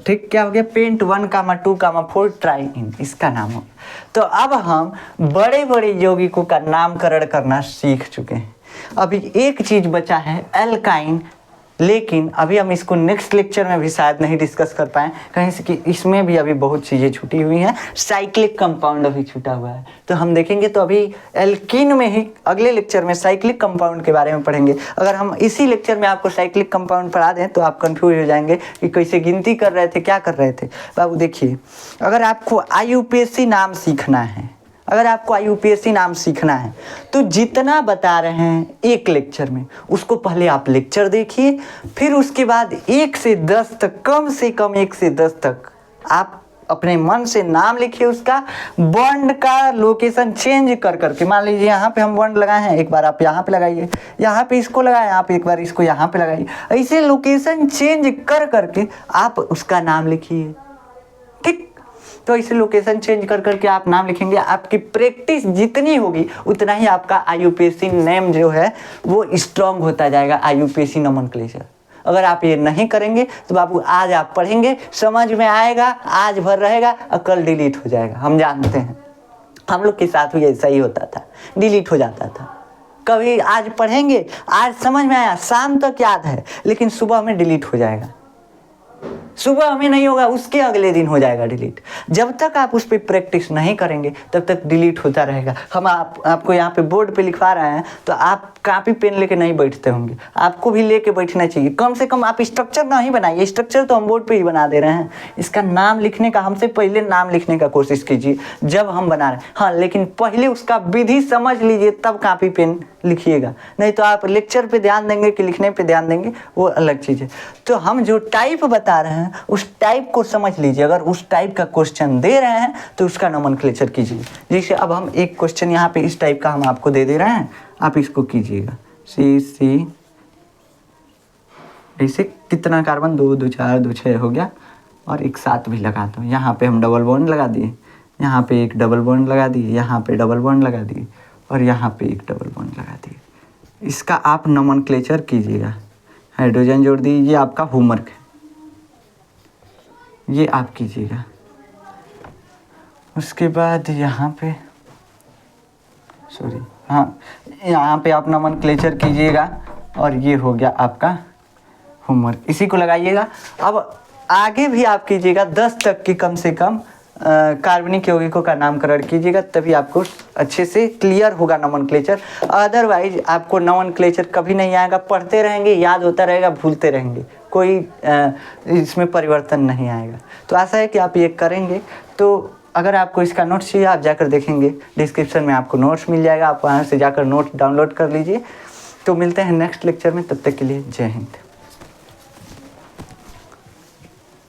ठीक, क्या हो गया, पेंट 1 2 4 ट्राई इन, इसका नाम हो गया। तो अब हम बड़े बड़े यौगिकों का नामकरण करना सीख चुके हैं। अभी एक चीज बचा है, एल्काइन, लेकिन अभी हम इसको नेक्स्ट लेक्चर में भी शायद नहीं डिस्कस कर पाएँ, कहीं से कि इसमें भी अभी बहुत चीज़ें छूटी हुई हैं, साइक्लिक कंपाउंड अभी छूटा हुआ है, तो हम देखेंगे। तो अभी एल्कीन में ही अगले लेक्चर में साइक्लिक कंपाउंड के बारे में पढ़ेंगे। अगर हम इसी लेक्चर में आपको साइक्लिक कंपाउंड पढ़ा दें तो आप कंफ्यूज हो जाएंगे कि कैसे गिनती कर रहे थे, क्या कर रहे थे। बाबू देखिए, अगर आपको IUPAC नाम सीखना है, अगर आपको IUPAC नाम सीखना है तो जितना बता रहे हैं एक लेक्चर में, उसको पहले आप लेक्चर देखिए, फिर उसके बाद 1 से 10 तक, कम से कम 1 से 10 तक आप अपने मन से नाम लिखिए उसका, बॉन्ड का लोकेशन चेंज कर करके। मान लीजिए यहाँ पे हम बॉन्ड लगाए हैं, एक बार आप यहाँ पे लगाइए, यहाँ पे इसको लगाए, आप एक बार इसको यहाँ पे लगाइए। ऐसे लोकेशन चेंज कर करके आप उसका नाम लिखिए, ठीक। तो इसे लोकेशन चेंज कर करके आप नाम लिखेंगे। आपकी प्रैक्टिस जितनी होगी उतना ही आपका IUPAC नेम जो है वो स्ट्रांग होता जाएगा, IUPAC नोमेनक्लेचर। अगर आप ये नहीं करेंगे तो बाबू आज आप पढ़ेंगे, समझ में आएगा, आज भर रहेगा और कल डिलीट हो जाएगा। हम जानते हैं, हम लोग के साथ भी ऐसा ही होता था, डिलीट हो जाता था। कभी आज पढ़ेंगे, आज समझ में आया, शाम तक याद है, लेकिन सुबह में डिलीट हो जाएगा। सुबह हमें नहीं होगा, उसके अगले दिन हो जाएगा डिलीट। जब तक आप उस पर प्रैक्टिस नहीं करेंगे तब तक डिलीट होता रहेगा। हम आपको यहाँ पे बोर्ड पे लिखवा रहे हैं तो आप कॉपी पेन लेके नहीं बैठते होंगे, आपको भी लेके बैठना चाहिए। कम से कम आप स्ट्रक्चर नहीं बनाइए, स्ट्रक्चर तो हम बोर्ड पे ही बना दे रहे हैं। इसका नाम लिखने का, हमसे पहले नाम लिखने का कोशिश कीजिए जब हम बना रहे हैं। हाँ, लेकिन पहले उसका विधि समझ लीजिए तब कॉपी पेन लिखिएगा, नहीं तो आप लेक्चर पे ध्यान देंगे कि लिखने पे ध्यान देंगे, वो अलग चीज़ है। तो हम जो टाइप बता रहे हैं उस टाइप को समझ लीजिए। अगर उस टाइप का क्वेश्चन दे रहे हैं तो उसका नोमेनक्लेचर कीजिए। जैसे अब हम एक क्वेश्चन यहाँ पे इस टाइप का हम आपको दे रहे हैं, आप इसको कीजिएगा। सी ऐसे कितना कार्बन, 2 2 4 2 6 हो गया, और एक साथ भी लगा दो। यहाँ पे हम डबल बॉन्ड लगा दिए, यहाँ पे एक डबल बॉन्ड लगा दिए, यहाँ पे डबल बॉन्ड लगा दिए, और यहाँ पे एक डबल बॉन्ड लगा दिए। इसका आप नोमेनक्लेचर कीजिएगा। हाइड्रोजन जोड़ दिए, ये आपका होमवर्क है, ये आप कीजिएगा। उसके बाद यहाँ पे यहाँ पे आप नोमेनक्लेचर कीजिएगा, और ये हो गया आपका होमवर्क, इसी को लगाइएगा। अब आगे भी आप कीजिएगा, 10 तक की कम से कम कार्बनिक यौगिकों का नामकरण कीजिएगा, तभी आपको अच्छे से क्लियर होगा नोमेनक्लेचर। अदरवाइज आपको नोमेनक्लेचर कभी नहीं आएगा, पढ़ते रहेंगे, याद होता रहेगा, भूलते रहेंगे, कोई इसमें परिवर्तन नहीं आएगा। तो आशा है कि आप ये करेंगे। तो अगर आपको इसका नोट्स चाहिए, आप जाकर देखेंगे डिस्क्रिप्शन में आपको नोट्स मिल जाएगा, आप वहाँ से जाकर नोट डाउनलोड कर लीजिए। तो मिलते हैं नेक्स्ट लेक्चर में, तब तक के लिए जय हिंद।